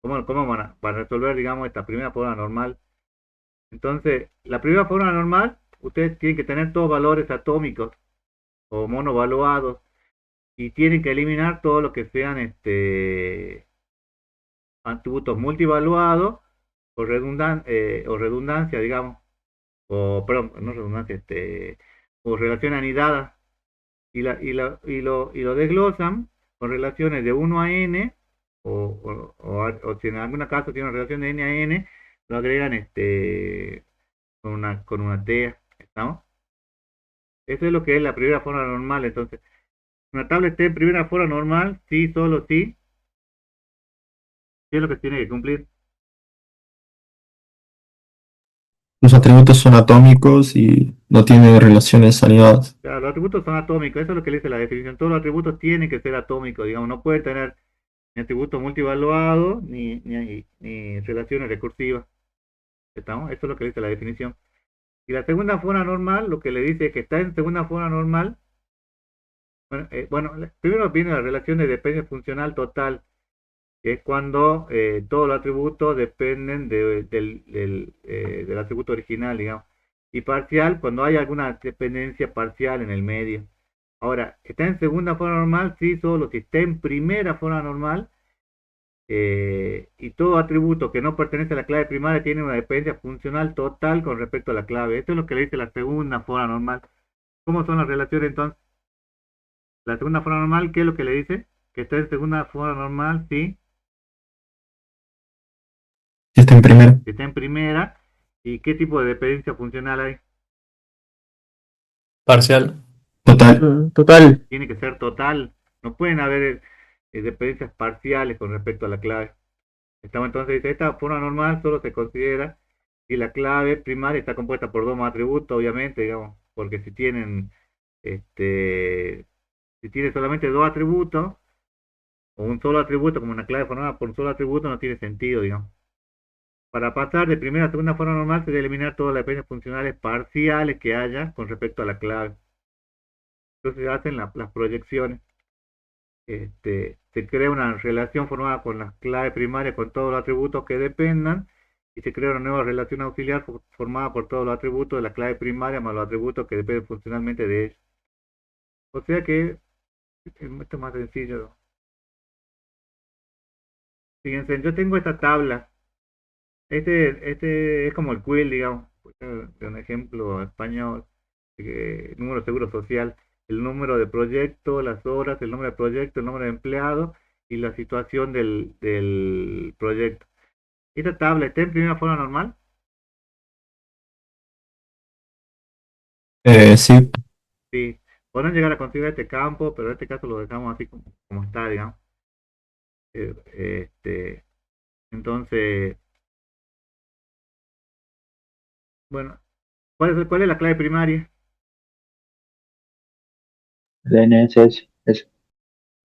Cómo van a resolver, digamos, esta primera forma normal. Entonces, la primera forma normal, ustedes tienen que tener todos valores atómicos o monovaluados y tienen que eliminar todo lo que sean atributos multivaluados o redundancia, digamos, o perdón, no redundancia, o relación anidada y lo desglosan con relaciones de 1 a n o si en algún caso tiene una relación de n a n, lo agregan con una t, ¿estamos? Eso es lo que es la primera forma normal. Entonces, una tabla esté en primera forma normal, sí, solo sí, ¿qué es lo que tiene que cumplir? Los atributos son atómicos y no tienen relaciones anidadas. Claro, los atributos son atómicos, eso es lo que dice la definición. Todos los atributos tienen que ser atómicos, digamos, no pueden tener ni atributos multivaluados ni relaciones recursivas. ¿Estamos? Eso es lo que dice la definición. Y la segunda forma normal, lo que le dice es que está en segunda forma normal. Bueno, primero viene la relación de dependencia funcional total, que es cuando todos los atributos dependen del atributo original, digamos. Y parcial, cuando hay alguna dependencia parcial en el medio. Ahora, está en segunda forma normal, sí, solo si está en primera forma normal, y todo atributo que no pertenece a la clave primaria tiene una dependencia funcional total con respecto a la clave. Esto es lo que le dice la segunda forma normal. ¿Cómo son las relaciones entonces? La segunda forma normal, ¿qué es lo que le dice? Que está en segunda forma normal, sí, Si está en primera. si está en primera. ¿Y qué tipo de dependencia funcional hay? Parcial. Total. Total. Tiene que ser total. No pueden haber dependencias parciales con respecto a la clave. Estamos entonces, dice, esta forma normal solo se considera si la clave primaria está compuesta por dos más atributos, obviamente, digamos, porque si tienen, si tiene solamente dos atributos, o un solo atributo, como una clave formada por un solo atributo, no tiene sentido, digamos. Para pasar de primera a segunda forma normal, se debe eliminar todas las dependencias funcionales parciales que haya con respecto a la clave. Entonces se hacen las proyecciones. Se crea una relación formada con la clave primaria con todos los atributos que dependan y se crea una nueva relación auxiliar formada por todos los atributos de la clave primaria más los atributos que dependen funcionalmente de ella. O sea que esto es más sencillo. Fíjense, yo tengo esta tabla. Este es como el quill, digamos, de un ejemplo español, número de seguro social, el número de proyecto, las horas, el número de proyecto, el número de empleado y la situación del proyecto. ¿Esta tabla está en primera forma normal? Sí. Sí. Podrán llegar a considerar este campo, pero en este caso lo dejamos así como está, digamos. Eh, este, entonces, bueno, ¿cuál es la clave primaria? El DNS es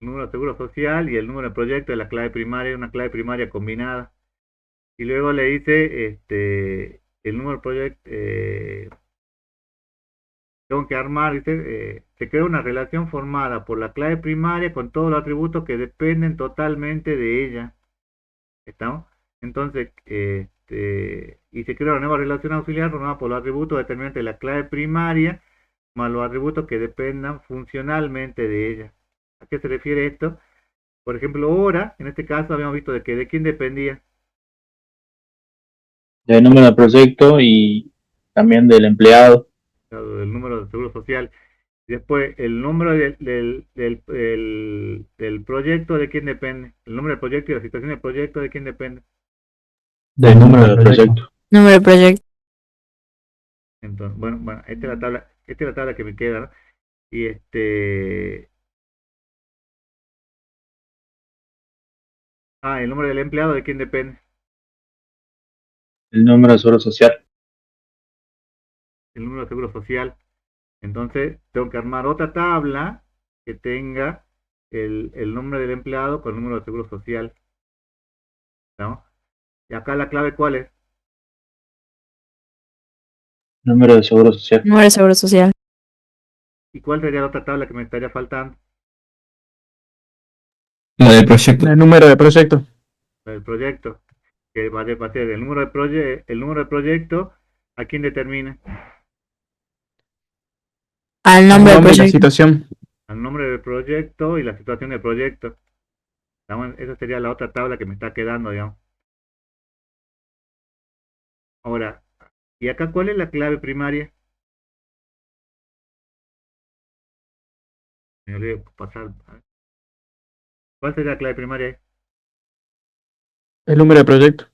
El número de seguro social y el número de proyecto de la clave primaria, una clave primaria combinada. Y luego le dice el número de proyecto, tengo que armar, dice, se crea una relación formada por la clave primaria con todos los atributos que dependen totalmente de ella. ¿Estamos? Entonces, y se crea una nueva relación auxiliar formada por los atributos determinantes de la clave primaria más los atributos que dependan funcionalmente de ella. ¿A qué se refiere esto? Por ejemplo, hora, en este caso habíamos visto de quién dependía. del número de proyecto y también del empleado. Del número de seguro social. Después, el número del proyecto, ¿de quién depende? El número del proyecto y la situación del proyecto, ¿de quién depende? Del número de proyecto. Número de proyecto. Entonces, bueno, esta es la tabla que me queda, ¿no? Y el número del empleado, ¿de quién depende? El número de seguro social. El número de seguro social. Entonces, tengo que armar otra tabla que tenga el nombre del empleado con el número de seguro social, ¿no? Y acá la clave, ¿cuál es? Número de seguro social. Número de seguro social. ¿Y cuál sería la otra tabla que me estaría faltando? La del proyecto. El número de proyecto. La del proyecto, que va a ser el número de proyecto, ¿a quién determina? Al nombre del Nombre y la proyecto. situación. Al nombre del proyecto y la situación del proyecto. Esa sería la otra tabla que me está quedando, digamos. Ahora, ¿y acá cuál es la clave primaria? Me olvidé pasar. ¿Cuál sería la clave primaria? El número de proyecto.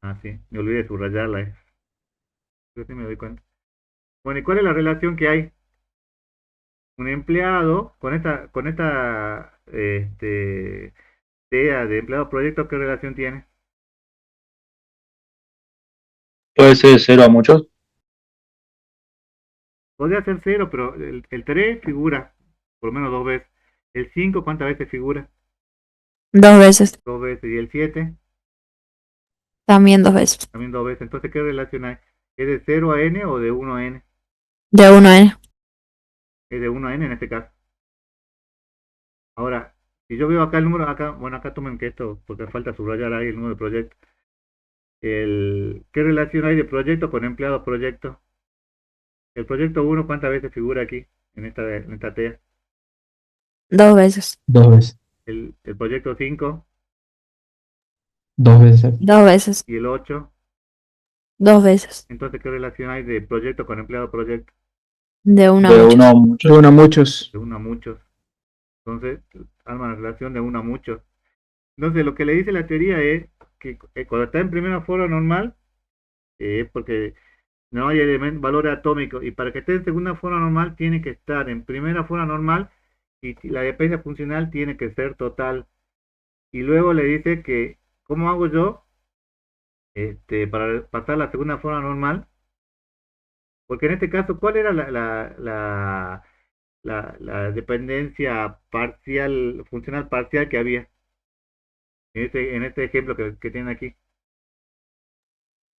Ah, sí, me olvidé de subrayarla. Yo sí me doy cuenta. Bueno, ¿y cuál es la relación que hay? Un empleado con esta TEA de empleado proyecto, ¿qué relación tiene? Puede ser de 0 a muchos. Podría ser 0, pero el 3 figura por lo menos 2 veces. El 5, ¿cuántas veces figura? 2 veces. 2 veces. Y el 7, También 2 veces. también 2 veces. Entonces, ¿qué relación hay? ¿Es de 0 a n o de 1 a n? De 1 a n. Es de 1 a n en este caso. Ahora, si yo veo acá el número, acá tomen que esto, porque falta subrayar ahí el número de proyecto. ¿Qué relación hay de proyecto con empleado proyecto? El proyecto 1, ¿cuántas veces figura aquí? en esta TEA. 2 veces. 2 veces. El proyecto 5 2 veces. 2 veces. y el 8. 2 veces. Entonces, ¿qué relación hay de proyecto con empleado proyecto? De 1 a De 8. uno a muchos. De 1 a muchos. De uno a muchos. Entonces, arma la relación de uno a muchos. Entonces, lo que le dice la teoría es que cuando está en primera forma normal, porque no hay valores atómicos, y para que esté en segunda forma normal, tiene que estar en primera forma normal, y la dependencia funcional tiene que ser total. Y luego le dice que, ¿cómo hago yo para pasar la segunda forma normal? Porque en este caso, ¿cuál era la dependencia parcial, funcional parcial que había en este ejemplo que tienen aquí?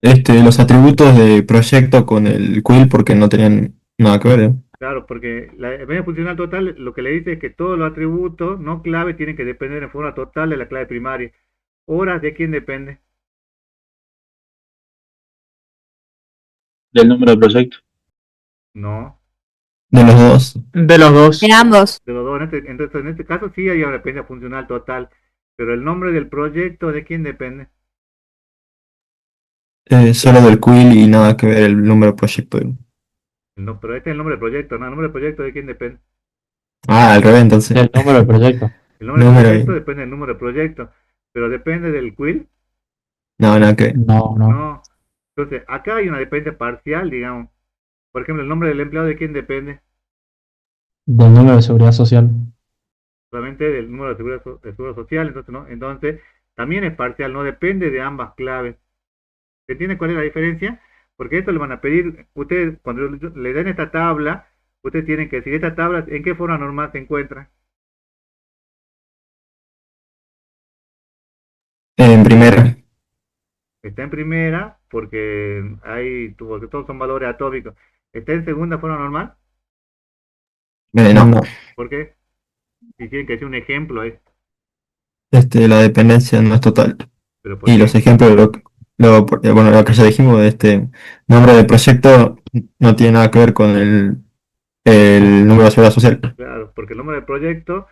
Los atributos de proyecto con el quill porque no tenían nada que ver, ¿eh? Claro, porque la dependencia funcional total lo que le dice es que todos los atributos no clave tienen que depender en forma total de la clave primaria. Horas, ¿de quién depende? Del número de proyecto. No, De los dos. De los dos. De ambos. de los dos. Entonces, en este caso sí hay una dependencia funcional total, pero el nombre del proyecto, ¿de quién depende? Solo del quill y nada que ver el número de proyecto. No, pero este es el nombre del proyecto, ¿no? El nombre del proyecto, ¿de quién depende? Ah, al revés entonces. El número del proyecto. El nombre del Número proyecto ahí. depende del número del proyecto, pero depende del quill. No, nada que ver. No, no. No. Entonces, acá hay una dependencia parcial, digamos. Por ejemplo, el nombre del empleado, ¿de quién depende? Del número de seguridad social. Solamente del número de seguro social, entonces, ¿no? Entonces, también es parcial, no depende de ambas claves. ¿Se entiende cuál es la diferencia? Porque esto le van a pedir, ustedes cuando le den esta tabla, ustedes tienen que decir, esta tabla, ¿en qué forma normal se encuentra? En primera. Está en primera, porque porque todos son valores atómicos. ¿Está en segunda forma normal? No. No. ¿Por qué? Si tienen que decir un ejemplo, La dependencia no es total. pero ¿por Y los qué? ejemplos, bueno, lo que ya dijimos de nombre de proyecto no tiene nada que ver con el número de seguridad social. Claro, porque el número del proyecto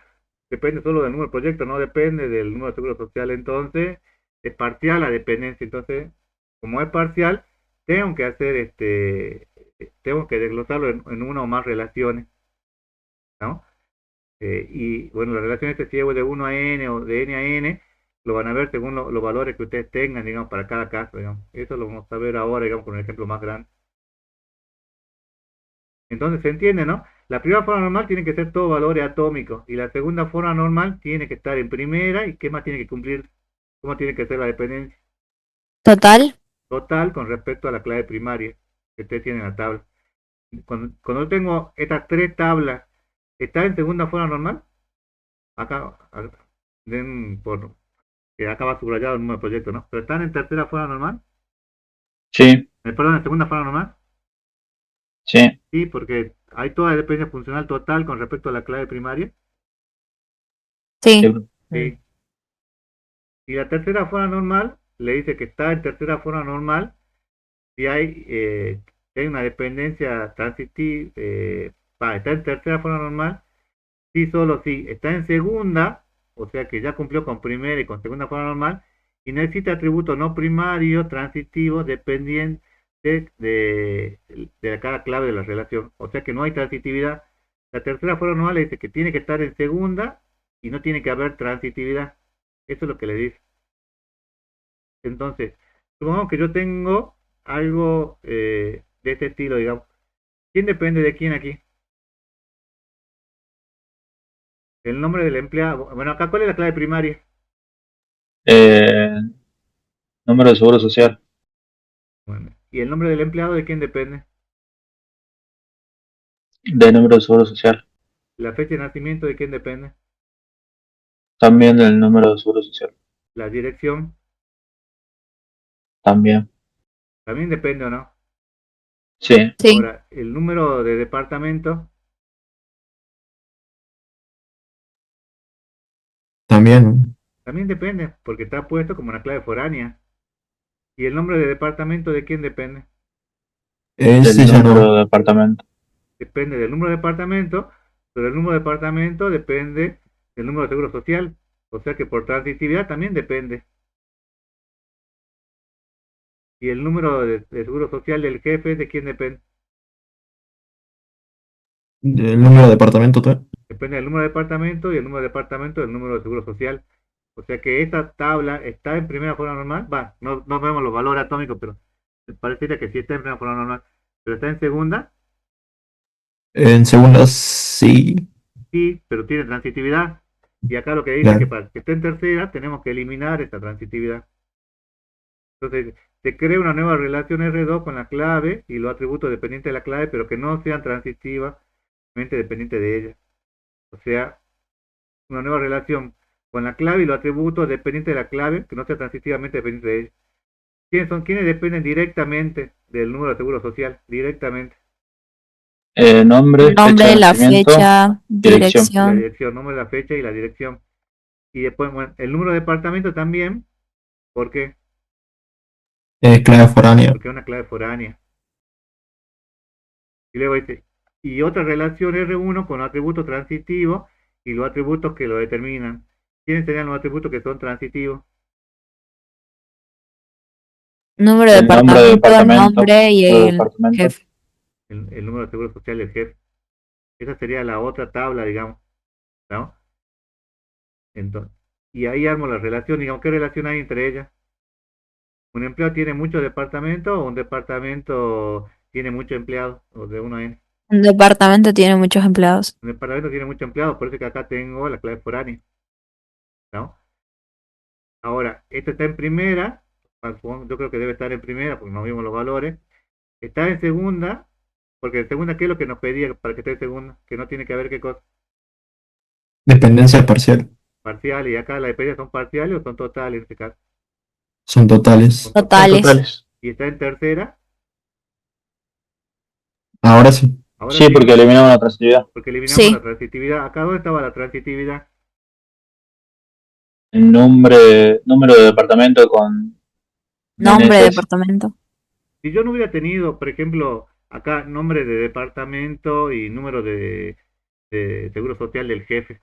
depende solo del número del proyecto, no depende del número de seguro social. Entonces, es parcial la dependencia. Entonces, como es parcial, tengo que hacer tengo que desglosarlo en una o más relaciones, ¿no? Y bueno, la relación si es de 1 a n o de n a n, lo van a ver según los valores que ustedes tengan, digamos, para cada caso, digamos. Eso lo vamos a ver ahora, digamos, con un ejemplo más grande. Entonces, se entiende, ¿no? La primera forma normal tiene que ser todos valores atómicos y la segunda forma normal tiene que estar en primera. ¿Y qué más tiene que cumplir? ¿Cómo tiene que ser la dependencia? Total. Total con respecto a la clave primaria que usted tiene en la tabla. Cuando yo tengo estas tres tablas, ¿está en segunda forma normal? Acá, que acá va subrayado el número de proyecto, ¿no? Pero ¿están en tercera forma normal? Sí, Perdón, en segunda forma normal. sí. Sí, porque hay toda dependencia funcional total con respecto a la clave primaria. Sí. Sí. Y la tercera forma normal le dice que está en tercera forma normal si hay una dependencia transitiva, está en tercera forma normal, sí, solo si está en segunda, o sea que ya cumplió con primera y con segunda forma normal, y necesita atributo no primario, transitivo, dependiente de cada clave de la relación. O sea que no hay transitividad. La tercera forma normal le dice que tiene que estar en segunda y no tiene que haber transitividad. Eso es lo que le dice. Entonces, supongamos que yo tengo algo de este estilo, digamos. ¿Quién depende de quién aquí? El nombre del empleado. Bueno, acá, ¿cuál es la clave primaria? Eh, Número de seguro social. Bueno, ¿y el nombre del empleado de quién depende? Del número de seguro social. ¿La fecha de nacimiento de quién depende? También del número de seguro social. ¿La dirección También. también depende o no? Sí. Sí. Ahora, el número de departamento También. también depende, porque está puesto como una clave foránea. ¿Y el nombre de departamento de quién depende? Ese Del ya número no. de departamento. depende del número de departamento, pero el número de departamento depende del número de seguro social. O sea que por transitividad también depende. Y el número de seguro social del jefe, ¿de quién depende? Del número de departamento, Depende del número de departamento y el número de departamento del número de seguro social. O sea que esta tabla está en primera forma normal. Va, no vemos los valores atómicos, pero parecería que sí está en primera forma normal. Pero está en segunda, en segunda sí. sí, pero tiene transitividad. Y acá lo que dice es que Claro. para que esté en tercera tenemos que eliminar esta transitividad. Entonces, se crea una nueva relación R2 con la clave y los atributos dependientes de la clave, pero que no sean transitivamente dependientes de ella. O sea, una nueva relación con la clave y los atributos dependientes de la clave, que no sea transitivamente dependiente de ella. ¿Quiénes son? ¿Quiénes dependen directamente del número de seguro social? Directamente. Nombre, fecha Nombre, de la nacimiento, fecha, dirección. Y la dirección. dirección, nombre, la fecha y la dirección. Y después, bueno, el número de departamento también. ¿Por qué? Clave foránea. Porque es una clave foránea. Y luego dice, y otra relación R1 con los atributos transitivos y los atributos que lo determinan. ¿Quiénes serían los atributos que son transitivos? Número de El nombre de departamento, el departamento, nombre y número de el departamento. jefe. El número de seguro social del jefe. Esa sería la otra tabla, digamos, ¿no? Entonces, y ahí armo la relación, digamos, ¿qué relación hay entre ellas? ¿Un empleado tiene muchos departamentos o un departamento tiene muchos empleados? O de uno a n. Un departamento tiene muchos empleados. Un departamento tiene muchos empleados, por eso que acá tengo la clave foránea, ¿no? Ahora, esta está en primera, yo creo que debe estar en primera porque no vimos los valores. Está en segunda, porque en segunda, ¿qué es lo que nos pedía para que esté en segunda? Que no tiene que haber qué cosa, Dependencia parcial. parciales, y acá las dependencias son parciales o son totales en este caso. Son totales. Son Totales. Totales. Y está en tercera, Ahora sí. ahora Sí, sí, porque eliminamos la transitividad. porque eliminamos la Sí. transitividad. Acá dónde estaba la transitividad. El número de departamento con Nombre de NSS. departamento. Si yo no hubiera tenido, por ejemplo, acá nombre de departamento y número de seguro social del jefe,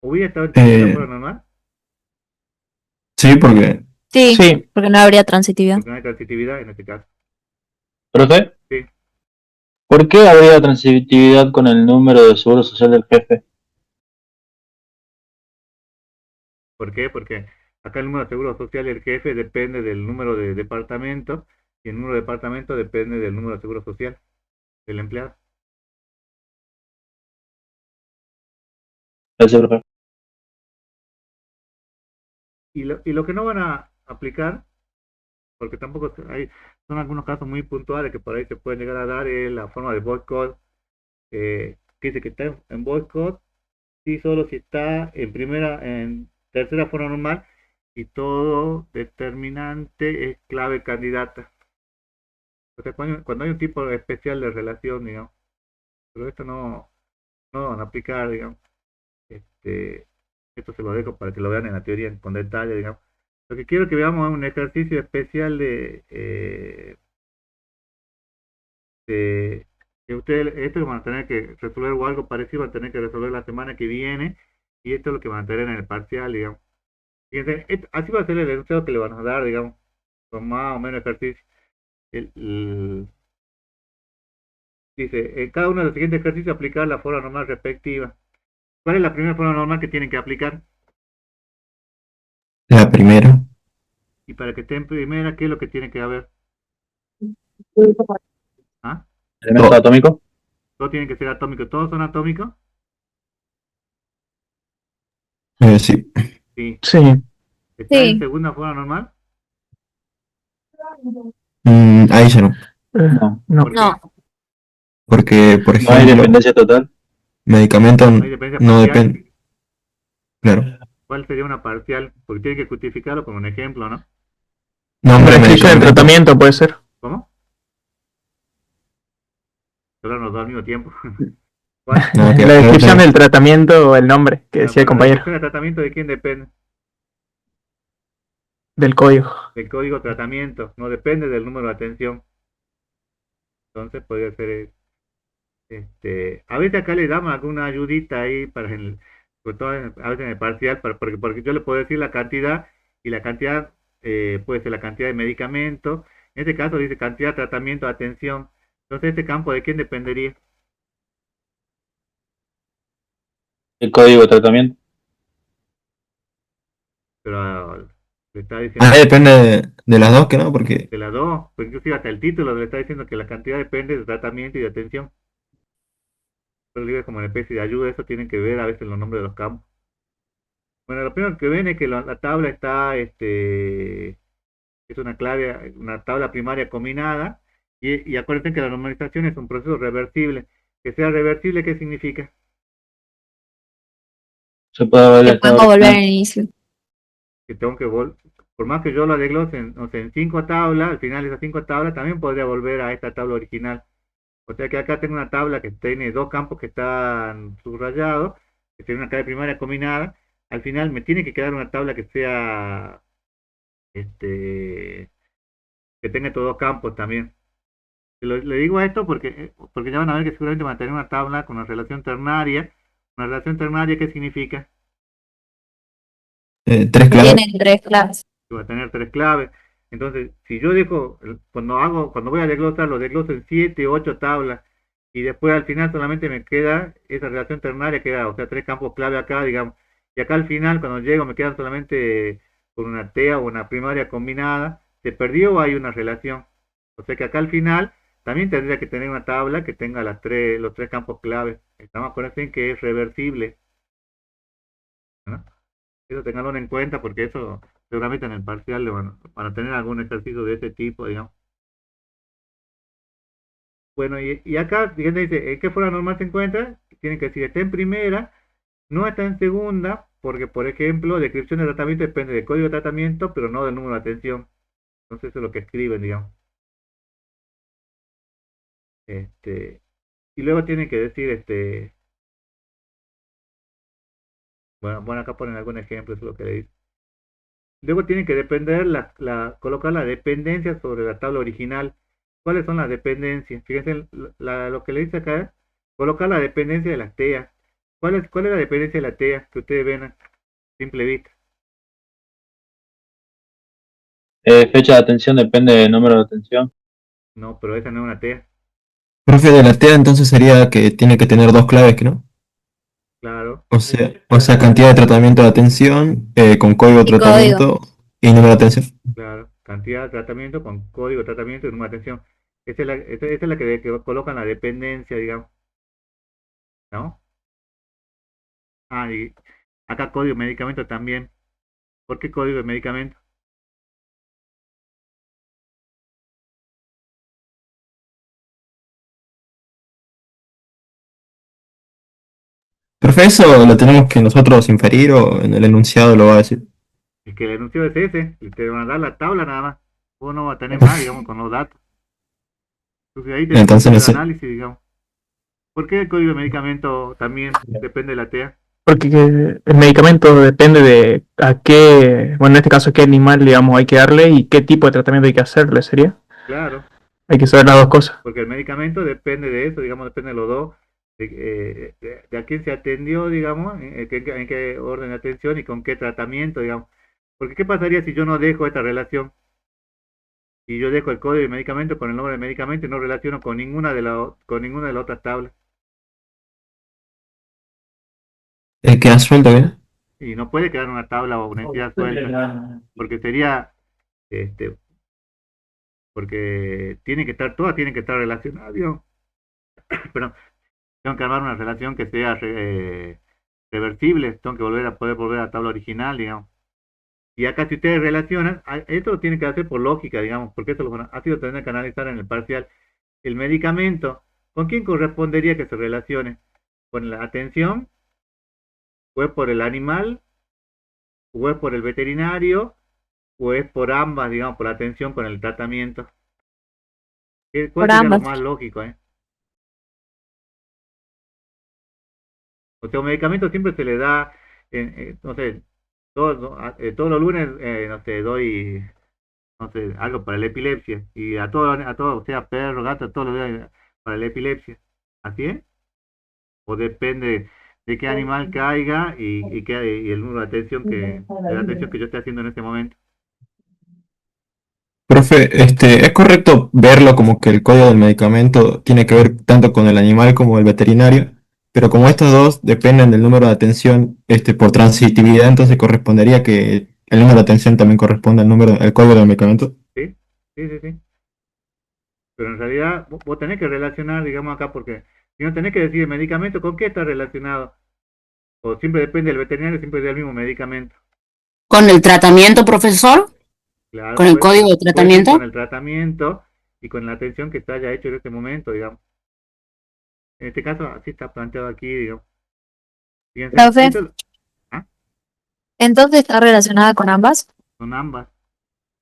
¿hubiera estado en tercera Eh, forma normal? sí, porque Sí, Sí. porque no habría transitividad. Porque no hay transitividad en este caso. Profe, Sí. ¿por qué habría transitividad con el número de seguro social del jefe? ¿Por qué? Porque acá el número de seguro social del jefe depende del número de departamento y el número de departamento depende del número de seguro social del empleado. Gracias, profe. Y lo que no van a aplicar, porque tampoco hay, son algunos casos muy puntuales que por ahí se pueden llegar a dar, es la forma de void code, que dice que está en void code, sí, solo si está en tercera forma normal y todo determinante es clave candidata. O sea, cuando hay un tipo especial de relación, digamos, pero esto no van a aplicar, digamos. Este, esto se lo dejo para que lo vean en la teoría con detalle, digamos. Lo que quiero que veamos es un ejercicio especial de que ustedes, esto lo van a tener que resolver o algo parecido van a tener que resolver la semana que viene y esto es lo que van a tener en el parcial, digamos. Fíjense, así va a ser el enunciado que le van a dar, digamos, con más o menos ejercicio. Dice, en cada uno de los siguientes ejercicios aplicar la forma normal respectiva. ¿Cuál es la primera forma normal que tienen que aplicar? la primera. Y para que esté en primera, ¿qué es lo que tiene que haber? ¿Ah? ¿Elemento Todo. atómico? Todo tiene que ser atómico. ¿Todos son atómicos? Sí. Sí. Sí. ¿Está en Sí. segunda forma normal? Ahí ya no. No. No. ¿Por qué? No. Porque, por No hay ejemplo, dependencia total. medicamento No hay dependencia no parcial. depende. Claro. ¿Cuál sería una parcial? Porque tiene que justificarlo con un ejemplo, ¿no? Nombre La de descripción del medicamento. tratamiento puede ser. ¿Cómo? Solo nos dos al mismo tiempo. ¿Cuál? No, que La descripción aclárate. del tratamiento o el nombre que Ah, decía el bueno, la compañero. descripción de tratamiento de quién depende. Del código. Del código de tratamiento. No depende del número de atención. Entonces podría ser, a veces acá le damos alguna ayudita ahí sobre todo a veces en el parcial, porque yo le puedo decir la cantidad y la cantidad puede ser la cantidad de medicamento. En este caso dice cantidad de tratamiento, atención. Entonces, este campo, ¿de quién dependería? El código de tratamiento. Pero le está Ahí diciendo depende de las dos, que no, porque de las dos, pues inclusive hasta el título le está diciendo que la cantidad depende de tratamiento y de atención. Pero digo, como una especie de ayuda, eso tienen que ver a veces los nombres de los campos. Bueno, lo primero que ven es que la tabla está, es una tabla primaria combinada, y acuérdense que la normalización es un proceso reversible. Que sea reversible, ¿qué significa? Se puede ver el Que estado podemos volver al original. inicio. Que tengo que por más que yo lo desglose o sea, en 5 tablas, al final de esas 5 tablas también podría volver a esta tabla original. O sea que acá tengo una tabla que tiene dos campos que están subrayados, que tiene una clave primaria combinada. Al final me tiene que quedar una tabla que sea, este, que tenga estos dos campos también. Le digo esto porque ya van a ver que seguramente van a tener una tabla con una relación ternaria. Una relación ternaria, ¿qué significa? tres claves. Tienen tres claves. Que va a tener 3 claves. Entonces, si yo dejo, cuando voy a desglosar, lo desgloso en 7, 8 tablas, y después al final solamente me queda esa relación ternaria, queda, o sea, 3 campos clave acá, digamos, y acá al final, cuando llego, me quedan solamente con una TEA o una primaria combinada, ¿se perdió o hay una relación? O sea que acá al final también tendría que tener una tabla que tenga los 3 campos claves. Estamos con en que es reversible, ¿no? Eso tenganlo en cuenta porque eso seguramente en el parcial van a tener algún ejercicio de ese tipo, digamos. Bueno, y acá, fíjense, dice, ¿en qué forma normal se encuentra? Tienen que decir, está en primera, no está en segunda, porque, por ejemplo, descripción de tratamiento depende del código de tratamiento, pero no del número de atención. Entonces, eso es lo que escriben, digamos. Este, y luego tienen que decir, bueno, acá ponen algún ejemplo, eso es lo que le dice. Luego tienen que depender, colocar la dependencia sobre la tabla original. ¿Cuáles son las dependencias? Fíjense, lo que le dice acá es colocar la dependencia de las TEA. ¿Cuál es la dependencia de la TEA que ustedes ven a simple vista? Fecha de atención depende del número de atención. No, pero esa no es una TEA. Profe, de la TEA entonces sería que tiene que tener dos claves, que no. Claro, O sea, cantidad de tratamiento de atención con código de Y código. tratamiento y número de atención. claro. Cantidad de tratamiento con código de tratamiento y número de atención. Esa es la que colocan la dependencia, digamos, ¿no? Ah, y acá código de medicamento también. ¿Por qué código de medicamento? Profe, ¿eso lo tenemos que nosotros inferir o en el enunciado lo va a decir? Es que el enunciado es ese, y te van a dar la tabla nada más. Vos no vas a tener más, digamos, con los datos. Entonces ahí tenés que Entonces hacer no el sé. análisis, digamos. ¿Por qué el código de medicamento también depende de la TEA? Porque el medicamento depende de a qué, bueno, en este caso, qué animal, digamos, hay que darle y qué tipo de tratamiento hay que hacerle, ¿sería? Claro, Hay que saber las dos cosas. porque el medicamento depende de eso, digamos, depende de los dos, de a quién se atendió, digamos, en qué orden de atención y con qué tratamiento, digamos. Porque ¿qué pasaría si yo no dejo esta relación? Y yo dejo el código de medicamento con el nombre del medicamento y no relaciono con ninguna de las otras tablas. Queda suelto, ¿bien? Y no puede quedar una tabla o una entidad suelta, porque sería, este, porque todas tienen que estar relacionadas, digamos. Pero tengo que armar una relación que sea reversible, tengo que poder volver a la tabla original, digamos. Y acá si ustedes relacionan, esto lo tienen que hacer por lógica, digamos, porque esto así lo tendrán que analizar en el parcial. El medicamento, ¿con quién correspondería que se relacione? ¿Con la atención? ¿O es por el animal? ¿O es por el veterinario? ¿O es por ambas, digamos, por la atención con el tratamiento? ¿Cuál Por sería lo ambas. más lógico, O sea, un medicamento siempre se le da, no sé, todos los lunes, no sé, doy no sé, algo para la epilepsia, y a todo, sea perro, gato, todo lo de para la epilepsia. ¿Así es? ¿O depende de qué animal caiga y el número de la atención que yo esté haciendo en este momento? Profe, ¿es correcto verlo como que el código del medicamento tiene que ver tanto con el animal como el veterinario? Pero como estos dos dependen del número de atención, por transitividad, entonces correspondería que el número de atención también corresponde al código del medicamento. ¿Sí? Sí, sí, sí. Pero en realidad vos tenés que relacionar, digamos acá, porque si no tenés que decir el medicamento, ¿con qué está relacionado? O siempre depende del veterinario, siempre del mismo medicamento. ¿Con el tratamiento, profesor? Claro, ¿Con el código de puede ser con tratamiento? el tratamiento y con la atención que se haya hecho en este momento, digamos. En este caso, así está planteado aquí, digamos. Fíjense, Profe, ah, entonces está relacionada con ambas. son ambas.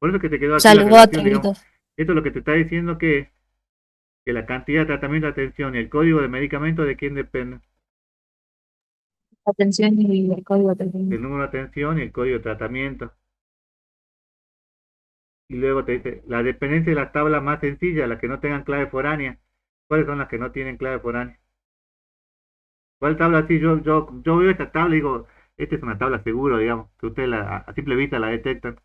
Por eso que te quedó O aquí sea, la los dos relación, digamos. atributos. Esto es lo que te está diciendo que la cantidad de tratamiento de atención y el código de medicamento de quién depende. Atención y el código de El tratamiento. número de atención y el código de tratamiento. Y luego te dice, la dependencia de las tablas más sencillas, las que no tengan clave foránea. ¿Cuáles son las que no tienen clave foránea? ¿Cuál tabla así? Yo veo esta tabla y digo, esta es una tabla seguro, digamos, que ustedes a simple vista la detectan.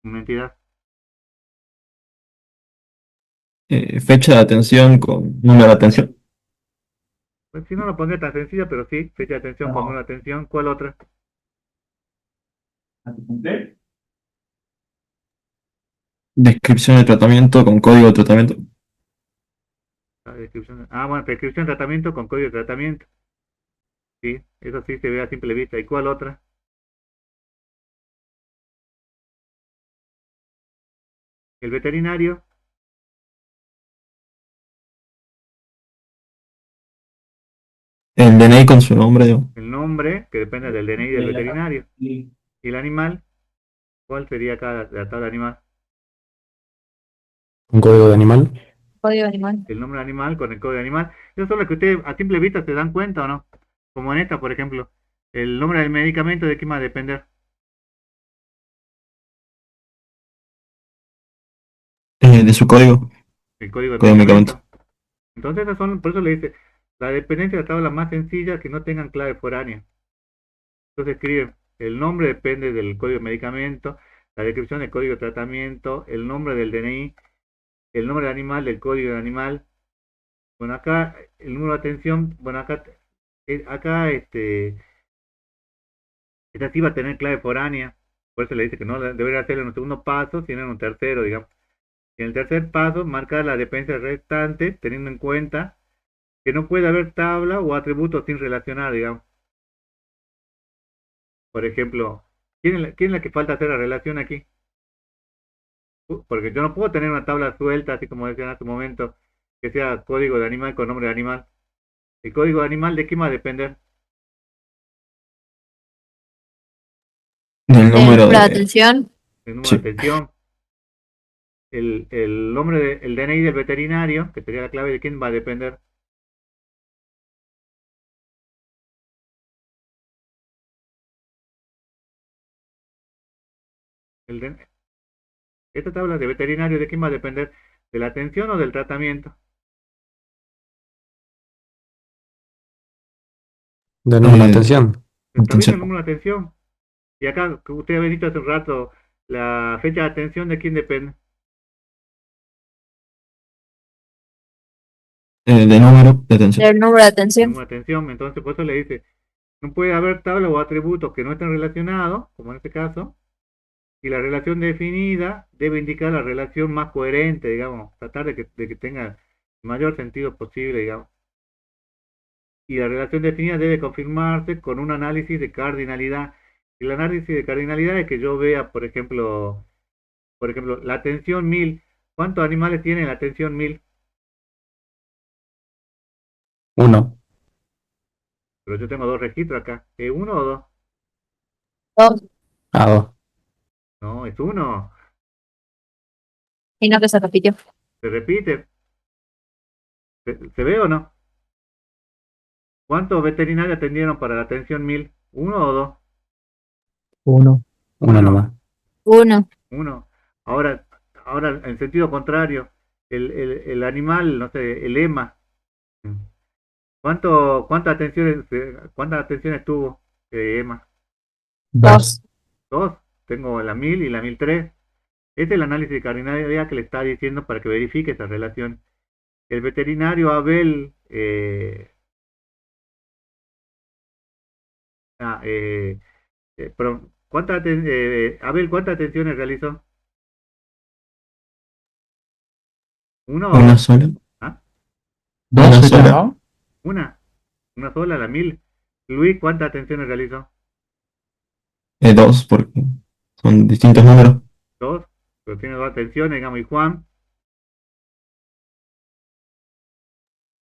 Una entidad. Fecha de atención con número de atención. Pues si no lo pondré tan sencilla, pero sí, fecha de atención con número de atención. ¿Cuál otra? Descripción de tratamiento con código de tratamiento. La descripción. Ah, bueno, prescripción de tratamiento con código de tratamiento. Sí, eso sí se ve a simple vista. ¿Y cuál otra? El veterinario, El DNI con su nombre, digo. el nombre, que depende del DNI del veterinario. Y el animal, ¿cuál sería la tabla animal? Un código de animal. Código animal. El nombre animal con el código animal. Eso son las que ustedes a simple vista se dan cuenta o no. Como en esta, por ejemplo. El nombre del medicamento, ¿de qué va a depender? De su código, El código del código de medicamento. medicamento. Entonces, esas son, por eso le dice, la dependencia de la tabla más sencilla que no tengan clave foránea. Entonces escribe, el nombre depende del código de medicamento, la descripción del código de tratamiento, el nombre del DNI, el nombre del animal, del código del animal. Bueno, acá el número de atención, bueno, acá esta sí va a tener clave foránea, por eso le dice que no debería hacerlo en un segundo paso, sino en un tercero, digamos. Y en el tercer paso, marcar la dependencia restante, teniendo en cuenta que no puede haber tabla o atributos sin relacionar, digamos. Por ejemplo, quién es la que falta hacer la relación aquí? Porque yo no puedo tener una tabla suelta, así como decían hace un momento, que sea código de animal con nombre de animal. ¿El código de animal de qué va a depender? Del El número número de de. atención. El número de Sí. atención. El nombre el DNI del veterinario, que sería la clave de quién va a depender. El DNI. Esta tabla de veterinario de quién va a depender, de la atención o del tratamiento. De número de Eh, atención. Está bien el Atención. número de atención. Y acá, que usted había dicho hace un rato, la fecha de atención de quién depende. De número de atención. El número de El atención. número de atención. Entonces, por eso le dice, no puede haber tabla o atributos que no estén relacionados, como en este caso, y la relación definida debe indicar la relación más coherente, digamos, tratar de que tenga el mayor sentido posible, digamos. Y la relación definida debe confirmarse con un análisis de cardinalidad. Y el análisis de cardinalidad es que yo vea, por ejemplo, la atención 1000. ¿Cuántos animales tiene la atención 1000? Uno. Pero yo tengo dos registros acá. ¿Es uno o dos? Dos. A dos. No, es uno. Y no que se repitió. Se repite. ¿Se ve o no? ¿Cuántos veterinarios atendieron para la atención 1000? ¿Uno o dos? Uno. Uno Uno. nomás. 1. Uno. Ahora en sentido contrario, el animal, no sé, el ema. ¿Cuántas atenciones tuvo ema? 2. Dos. Tengo la 1000 y la 1003. Este es el análisis de cardinalidad que le está diciendo para que verifique esa relación. El veterinario Abel, ah, perdón, Abel, ¿cuántas atenciones realizó? ¿Uno o Una dos? sola. ¿Ah? Una ¿Dos sería, sola. no? Una sola, la 1000. Luis, ¿cuántas atenciones realizó? Dos, porque son distintos números. Dos, pero tiene dos atenciones, digamos, y Juan,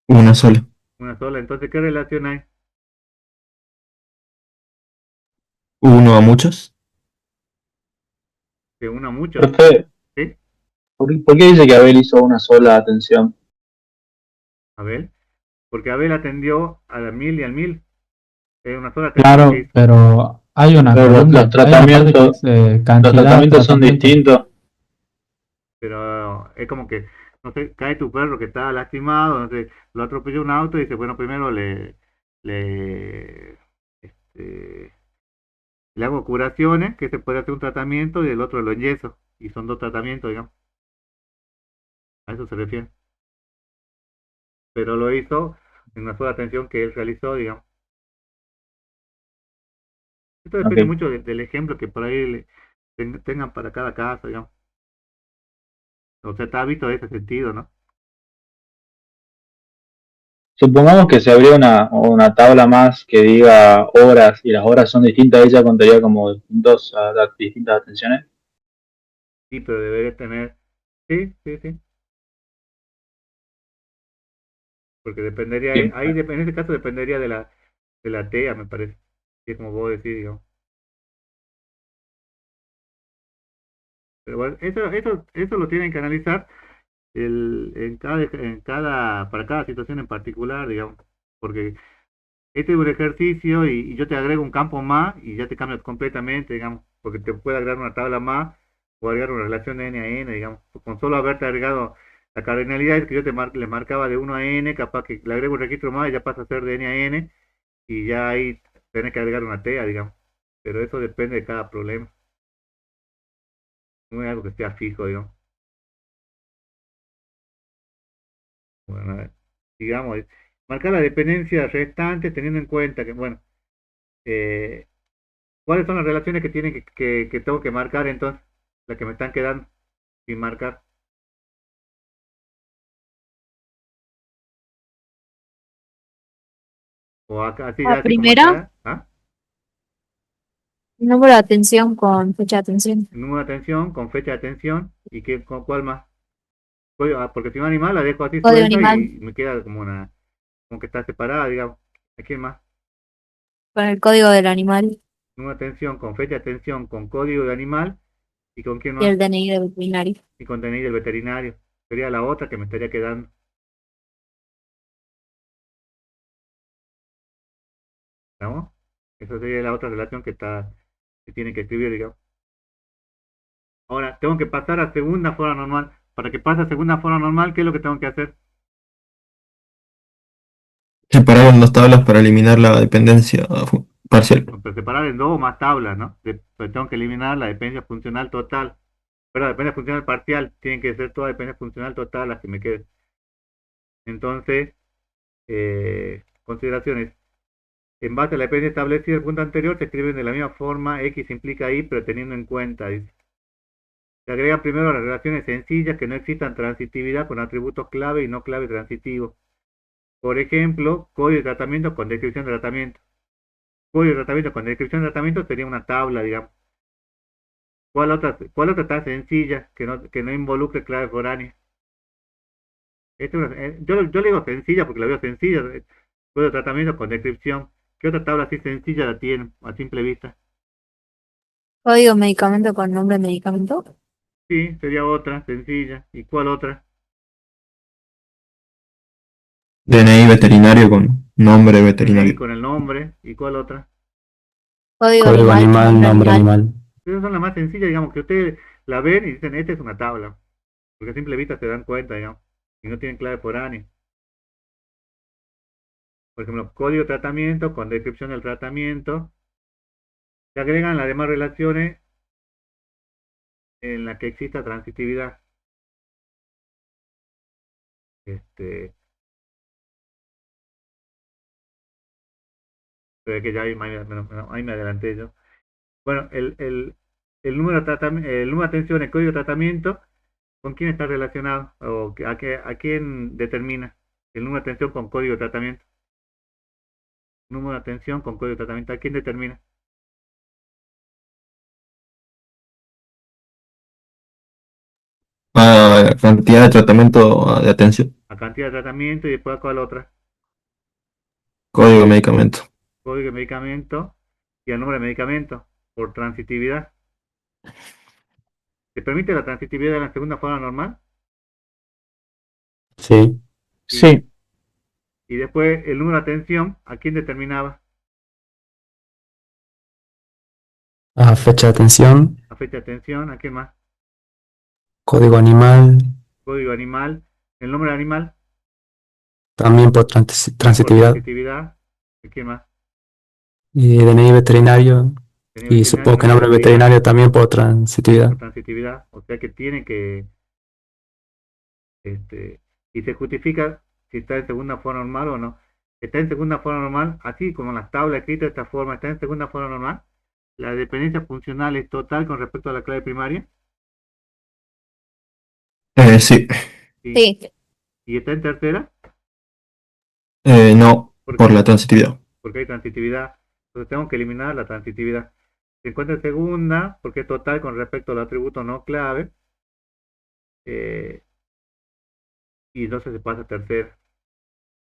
Una sola. una sola. Entonces, ¿qué relación hay? Uno a muchos. De uno a muchos, Profe, ¿sí? ¿por qué dice que Abel hizo una sola atención? Abel, porque Abel atendió a la 1000 y al 1000. Es una sola atención que Claro, hizo. pero hay una Pero columna, los hay una parte que tratamientos, dice los cantidad, tratamientos son tratamiento. distintos. Pero es como que, no sé, cae tu perro que está lastimado, no sé, lo atropelló un auto y dice, bueno, primero este, le hago curaciones, que se puede hacer un tratamiento y el otro lo enyeso. Y son dos tratamientos, digamos. A eso se refiere. Pero lo hizo en una sola atención que él realizó, digamos. Esto depende Ok. mucho del ejemplo que por ahí tengan para cada caso, digamos. O sea, está visto de ese sentido, ¿no? Supongamos que se abrió una tabla más que diga horas y las horas son distintas, ella contaría como distintas atenciones. Sí, pero debería tener. Sí, sí, sí. Porque dependería, Sí. en ese caso dependería de la TEA, me parece. Sí, es como vos decís, digamos. Pero bueno, eso lo tienen que analizar para cada situación en particular, digamos. Porque este es un ejercicio y yo te agrego un campo más y ya te cambias completamente, digamos. Porque te puede agregar una tabla más o agregar una relación de n a n, digamos. Con solo haberte agregado la cardinalidad que yo le marcaba de 1 a n, capaz que le agrego un registro más y ya pasa a ser de n a n y ya ahí tenés que agregar una TEA, digamos. Pero eso depende de cada problema. No es algo que sea fijo, digamos. Bueno, a ver, digamos, marcar la dependencia restante teniendo en cuenta que, bueno, eh, ¿cuáles son las relaciones que tienen que tengo que marcar entonces? Las que me están quedando sin marcar. O acá, así ya La así como primera, está. ¿Ah? número de atención con fecha de atención. Número de atención con fecha de atención y con cuál más. Porque si no animal la dejo así Código suelta animal y me queda como que está separada, digamos. ¿A quién más? con el código del animal Número de atención con fecha de atención con código de animal y con quién y más. el DNI del veterinario. Y con DNI del veterinario. Sería la otra que me estaría quedando. ¿Estamos? Esa sería la otra relación que tiene que escribir, digamos. Ahora, tengo que pasar a segunda forma normal. Para que pase a segunda forma normal, ¿qué es lo que tengo que hacer? Separar en dos tablas para eliminar la dependencia parcial. Pues separar en dos o más tablas, ¿no? Pues tengo que eliminar la dependencia funcional total. Pero la dependencia funcional parcial, tienen que ser toda dependencia funcional total las que me queden. Entonces, consideraciones. En base a la dependencia establecida del punto anterior, se escriben de la misma forma, X implica Y, pero teniendo en cuenta, dice. Se agregan primero las relaciones sencillas que no existan transitividad con atributos clave y no clave transitivos. Por ejemplo, código de tratamiento con descripción de tratamiento. Código de tratamiento con descripción de tratamiento sería una tabla, digamos. ¿Cuál otra está sencilla que no involucre clave foránea? Yo le digo sencilla porque la veo sencilla. Código de tratamiento con descripción. ¿Qué otra tabla así sencilla la tienen a simple vista? Código medicamento con nombre de medicamento. Sí, sería otra sencilla. ¿Y cuál otra? DNI veterinario con nombre DNI veterinario. con el nombre. ¿Y cuál otra? Código Código animal con animal, nombre nombre animal. animal. Esas son las más sencillas, digamos, que ustedes la ven y dicen, esta es una tabla. Porque a simple vista se dan cuenta, digamos, y no tienen clave foránea. Por ejemplo, código de tratamiento con descripción del tratamiento. Se agregan las demás relaciones en las que exista transitividad. Pero que ya ahí me adelanté yo. Bueno, el número de el número de atención, el código de tratamiento, ¿con quién está relacionado? ¿O a quién determina el número de atención con código de tratamiento? Número de atención con código de tratamiento, ¿a quién determina? Cantidad de tratamiento de atención, La cantidad de tratamiento y después cuál otra. código de medicamento. Código de medicamento y el nombre de medicamento por transitividad. ¿Se permite la transitividad en la segunda forma normal? Sí. Sí, Y después el número de atención, ¿a quién determinaba? Fecha de atención, La fecha de atención, ¿a quién más? código animal, Código animal, el nombre del animal, también por también por transitividad, transitividad, ¿a quién más? y DNI veterinario, Tenía y veterinario, supongo que nombre nombre del veterinario, veterinario también por también transitividad. por transitividad, o sea que tiene que, y se justifica si está en segunda forma normal o no. Está en segunda forma normal, así como en las tablas escritas de esta forma, está en segunda forma normal. La dependencia funcional es total con respecto a la clave primaria. Sí. Sí. Sí. Y está en tercera, No, ¿por por la qué? transitividad. Porque hay transitividad. Entonces tengo que eliminar la transitividad. Se encuentra en segunda, porque es total con respecto al atributo no clave. eh, y entonces se pasa a tercera.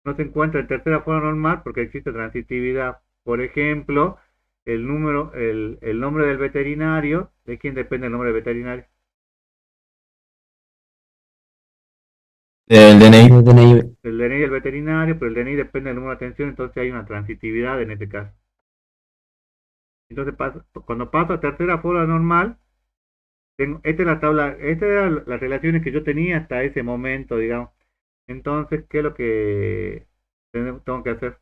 No se encuentra en tercera forma normal porque existe transitividad. Por ejemplo, el nombre del veterinario, ¿de quién depende el nombre del veterinario? El DNI. El DNI, El DNI del veterinario, pero el DNI depende del número de atención, entonces hay una transitividad en este caso. Entonces, cuando paso a tercera forma normal, esta es la tabla, estas eran las relaciones que yo tenía hasta ese momento, digamos. Entonces, ¿qué es lo que tengo que hacer?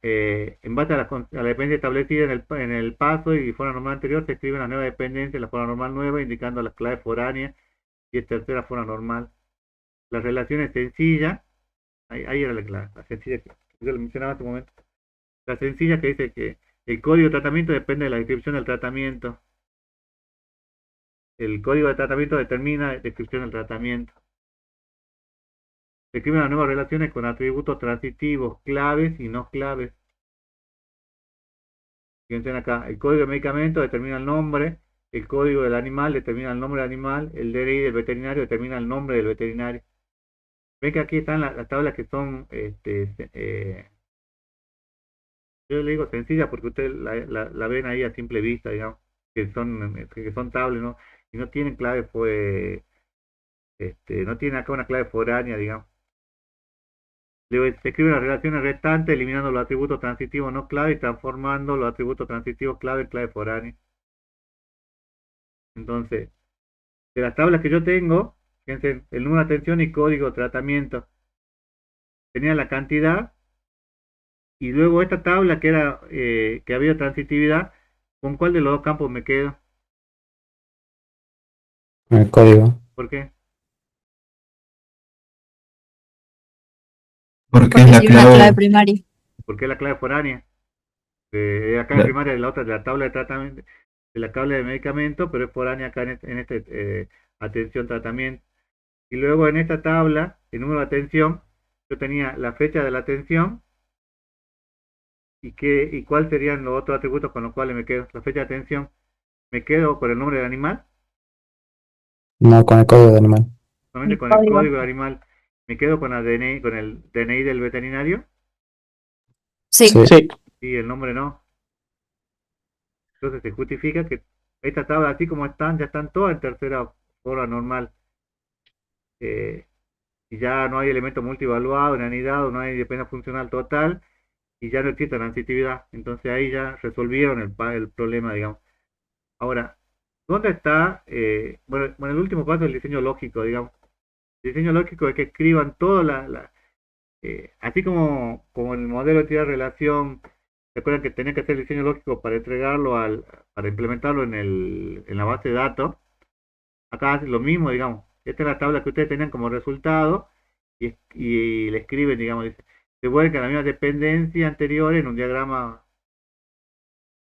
En base a la dependencia establecida en el paso y forma normal anterior, se escribe la nueva dependencia, la forma normal nueva, indicando las claves foráneas y es tercera forma normal. La relación es sencilla, ahí era la sencilla que yo le mencionaba hace un momento. La sencilla que dice que el código de tratamiento depende de la descripción del tratamiento. El código de tratamiento determina la descripción del tratamiento. Se escriben las nuevas relaciones con atributos transitivos, claves y no claves. Fíjense acá, el código de medicamento determina el nombre, el código del animal determina el nombre del animal, el DNI del veterinario determina el nombre del veterinario. Ven que aquí están las tablas que son, yo le digo sencillas porque ustedes la ven ahí a simple vista, digamos, que son tablas, ¿no? Y no tienen clave, no tienen acá una clave foránea, digamos. Luego se escriben las relaciones restantes, eliminando los atributos transitivos no clave y transformando los atributos transitivos clave en clave foránea. Entonces, de las tablas que yo tengo, fíjense, el número de atención y código de tratamiento. Tenía la cantidad y luego esta tabla que era que había transitividad, ¿con cuál de los dos campos me quedo? el código. ¿Por qué? Porque es Porque la tiene una clave clave. primaria. Porque es la clave foránea. De la clave La- primaria de la otra, de la tabla de tratamiento, de la tabla de medicamento, pero es foránea acá en este atención tratamiento. Y luego en esta tabla, el número de atención, yo tenía la fecha de la atención y cuáles serían los otros atributos con los cuales me quedo. La fecha de atención, me quedo con el nombre del animal, No, con el código de animal. solamente El con el código. código del animal, me quedo con, con el DNI del veterinario Sí. Sí. sí, y el nombre no. Entonces se justifica que esta tabla, así como están, ya están todas en tercera forma normal. Y ya no hay elemento multievaluado, ni anidado, no hay dependencia funcional total. y ya no existe transitividad. Entonces ahí ya resolvieron el problema, digamos. Ahora, ¿dónde está? Bueno, el último paso es el diseño lógico, digamos. El diseño lógico es que escriban toda así como el modelo de teoría de relación, recuerdan que tenía que hacer el diseño lógico para entregarlo para implementarlo en la base de datos. Acá hacen lo mismo, digamos. Esta es la tabla que ustedes tenían como resultado y le escriben, digamos, dice, se vuelca la misma dependencia anterior en un diagrama,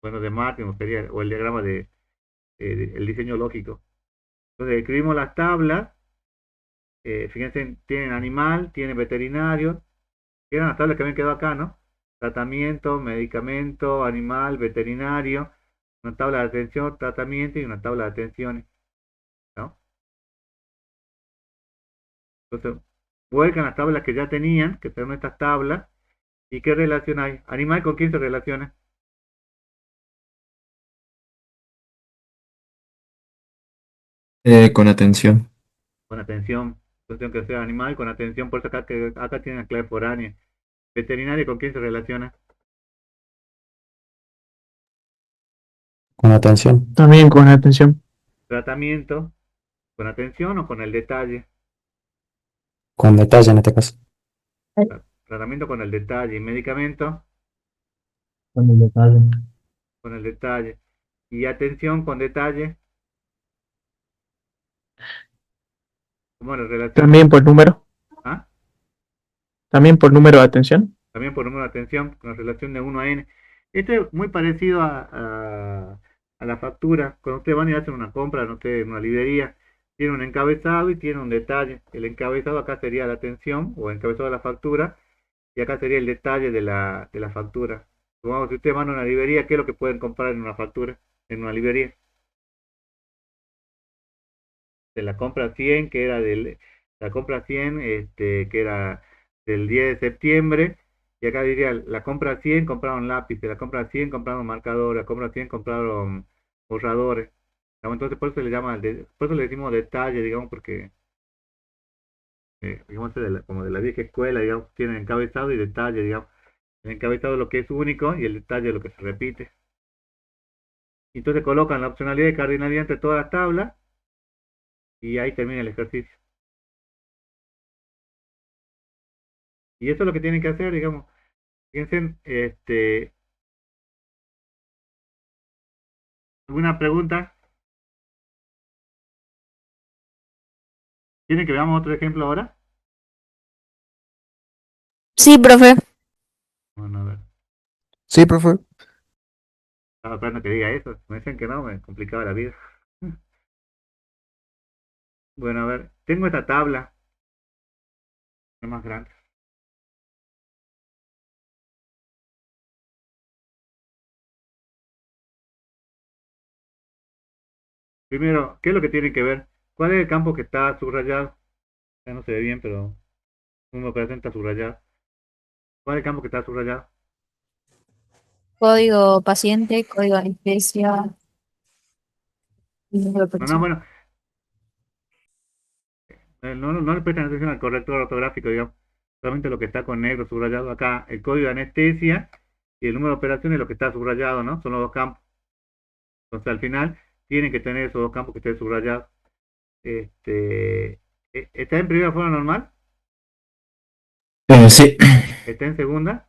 bueno, de Martin o el diagrama el diseño lógico. Entonces escribimos las tablas, fíjense, tienen animal, tienen veterinario, que eran las tablas que habían quedado acá, ¿no? Tratamiento, medicamento, animal, veterinario, una tabla de atención, tratamiento y una tabla de atenciones, ¿no? Entonces, vuelcan las tablas que ya tenían, que son estas tablas, y qué relación hay. ¿Animal con quién se relaciona? Con atención. Con atención. Entonces tengo que ser animal con atención, por eso acá tiene la clave foránea. Veterinario con quién se relaciona. Con atención. También con atención. Tratamiento, con atención o con el detalle. Con detalle en este caso. Tratamiento con el detalle. Y medicamento Con el detalle. con el detalle. Y atención con detalle. ¿Cómo lo relaciona? También por número. ¿Ah? También por número de atención. También por número de atención, con la relación de 1 a n. Esto es muy parecido a la factura. Cuando ustedes van y hacen una compra, no sé, en una librería, tiene un encabezado y tiene un detalle. El encabezado acá sería la atención o encabezado de la factura y acá sería el detalle de la factura. Supongamos, si ustedes van a una librería, ¿qué es lo que pueden comprar en una factura? En una librería. De la compra 100, que era la compra 100, que era del 10 de septiembre, y acá diría, la compra 100 compraron lápices, la compra 100 compraron marcadores, la compra 100 compraron borradores. Entonces por eso por eso le decimos detalle, digamos, porque digamos como de la vieja escuela, digamos, tiene encabezado y detalle, digamos. El encabezado es lo que es único y el detalle es lo que se repite. Entonces colocan la opcionalidad y cardinalidad entre todas las tablas y ahí termina el ejercicio. Y eso es lo que tienen que hacer, digamos. Fíjense, ¿alguna pregunta? ¿Quieren que veamos otro ejemplo ahora? Sí, profe. Bueno, a ver. Sí, profe. Estaba esperando que diga eso. Me dicen que no, me complicaba la vida. Bueno, a ver. Tengo esta tabla. Es más grande. Primero, ¿qué es lo que tienen que ver? ¿Cuál es el campo que está subrayado? Ya no se ve bien, pero una operación está subrayada. ¿Cuál es el campo que está subrayado? Código paciente, código anestesia y número de No, no, persona. bueno. No le prestan atención al corrector ortográfico, digamos. Solamente lo que está con negro subrayado acá. El código de anestesia y el número de operaciones es lo que está subrayado, ¿no? Son los dos campos. Entonces al final tienen que tener esos dos campos que estén subrayados. ¿Está en primera forma normal? Sí. ¿Está en segunda?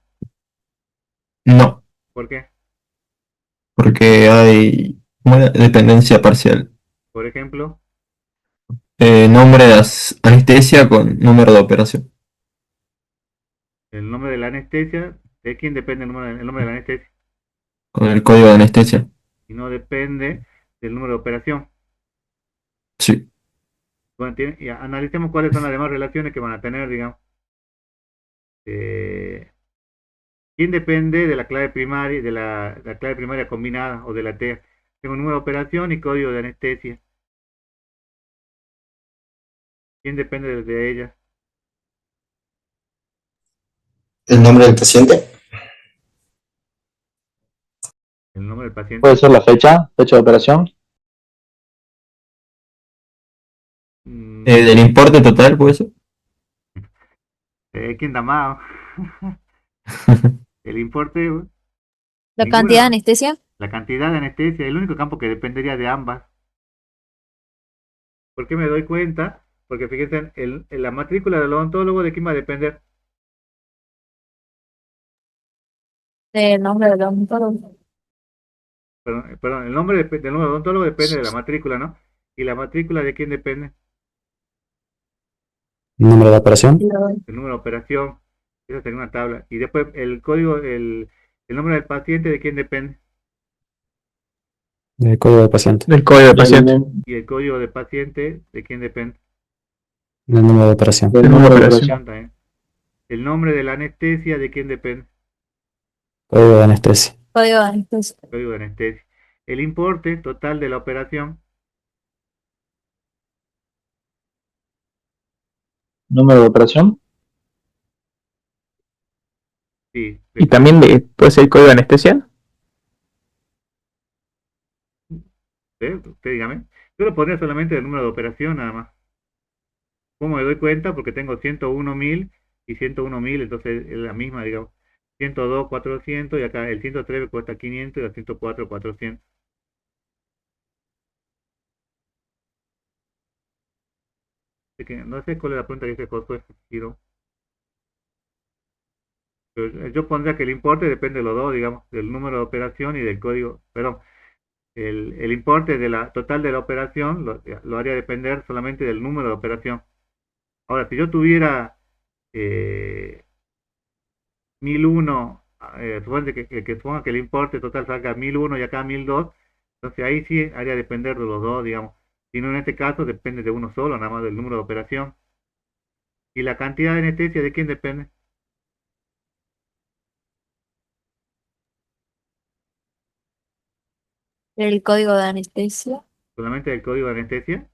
No, ¿Por qué? porque hay una dependencia parcial. Por ejemplo, Nombre de anestesia con número de operación. el nombre de la anestesia, ¿de quién depende el nombre de la anestesia? Con el código de anestesia. Y no depende del número de operación. Sí. Bueno, y analicemos cuáles son las demás relaciones que van a tener, digamos. Eh, ¿Quién depende de la clave primaria, la clave primaria combinada o de la TEA? Tengo número de operación y código de anestesia. ¿Quién depende de ella? El nombre del paciente. El nombre del Puede paciente. ser la fecha de operación. Mm, Del importe total, pues. ¿Quién da más? el importe, La ninguna, cantidad de anestesia. la cantidad de anestesia, el único campo que dependería de ambas. ¿Por qué me doy cuenta? Porque fíjense, en la matrícula del odontólogo, ¿de quién va a depender? Del nombre del odontólogo. Perdón, el nombre del número de odontólogo depende de la matrícula, ¿no? ¿Y la matrícula de quién depende? Número de operación. El número de operación, esa sería una tabla. Y después el código, el nombre del paciente, ¿de quién depende? El código del paciente. Del código del paciente. Y el código de paciente, ¿de quién depende? El número de operación. Del Del número de operación. operación. También. El nombre de la anestesia, ¿de quién depende? Código de anestesia. Código de anestesia. Código de anestesia. El importe total de la operación, Número de operación. sí. Y también puede ser el código de anestesia. Usted dígame. Yo lo pondría solamente el número de operación nada más. ¿Cómo me doy cuenta? Porque tengo 101.000 y 101.000, entonces es la misma, digamos. 102, 400 y acá el 103 me cuesta 500 y el 104, 400. Así que no sé cuál es la pregunta que dice Josué, Giro. Pero yo pondría que el importe depende de los dos, digamos, del número de operación y del código. Perdón, el importe de la total de la operación lo haría depender solamente del número de operación. Ahora, si yo tuviera 1001, suponga que el importe total salga 1001 y acá 1002, entonces ahí sí haría depender de los dos, digamos. Si no, en este caso depende de uno solo, nada más del número de operación. ¿Y la cantidad de anestesia de quién depende? El código de anestesia. Solamente del código de anestesia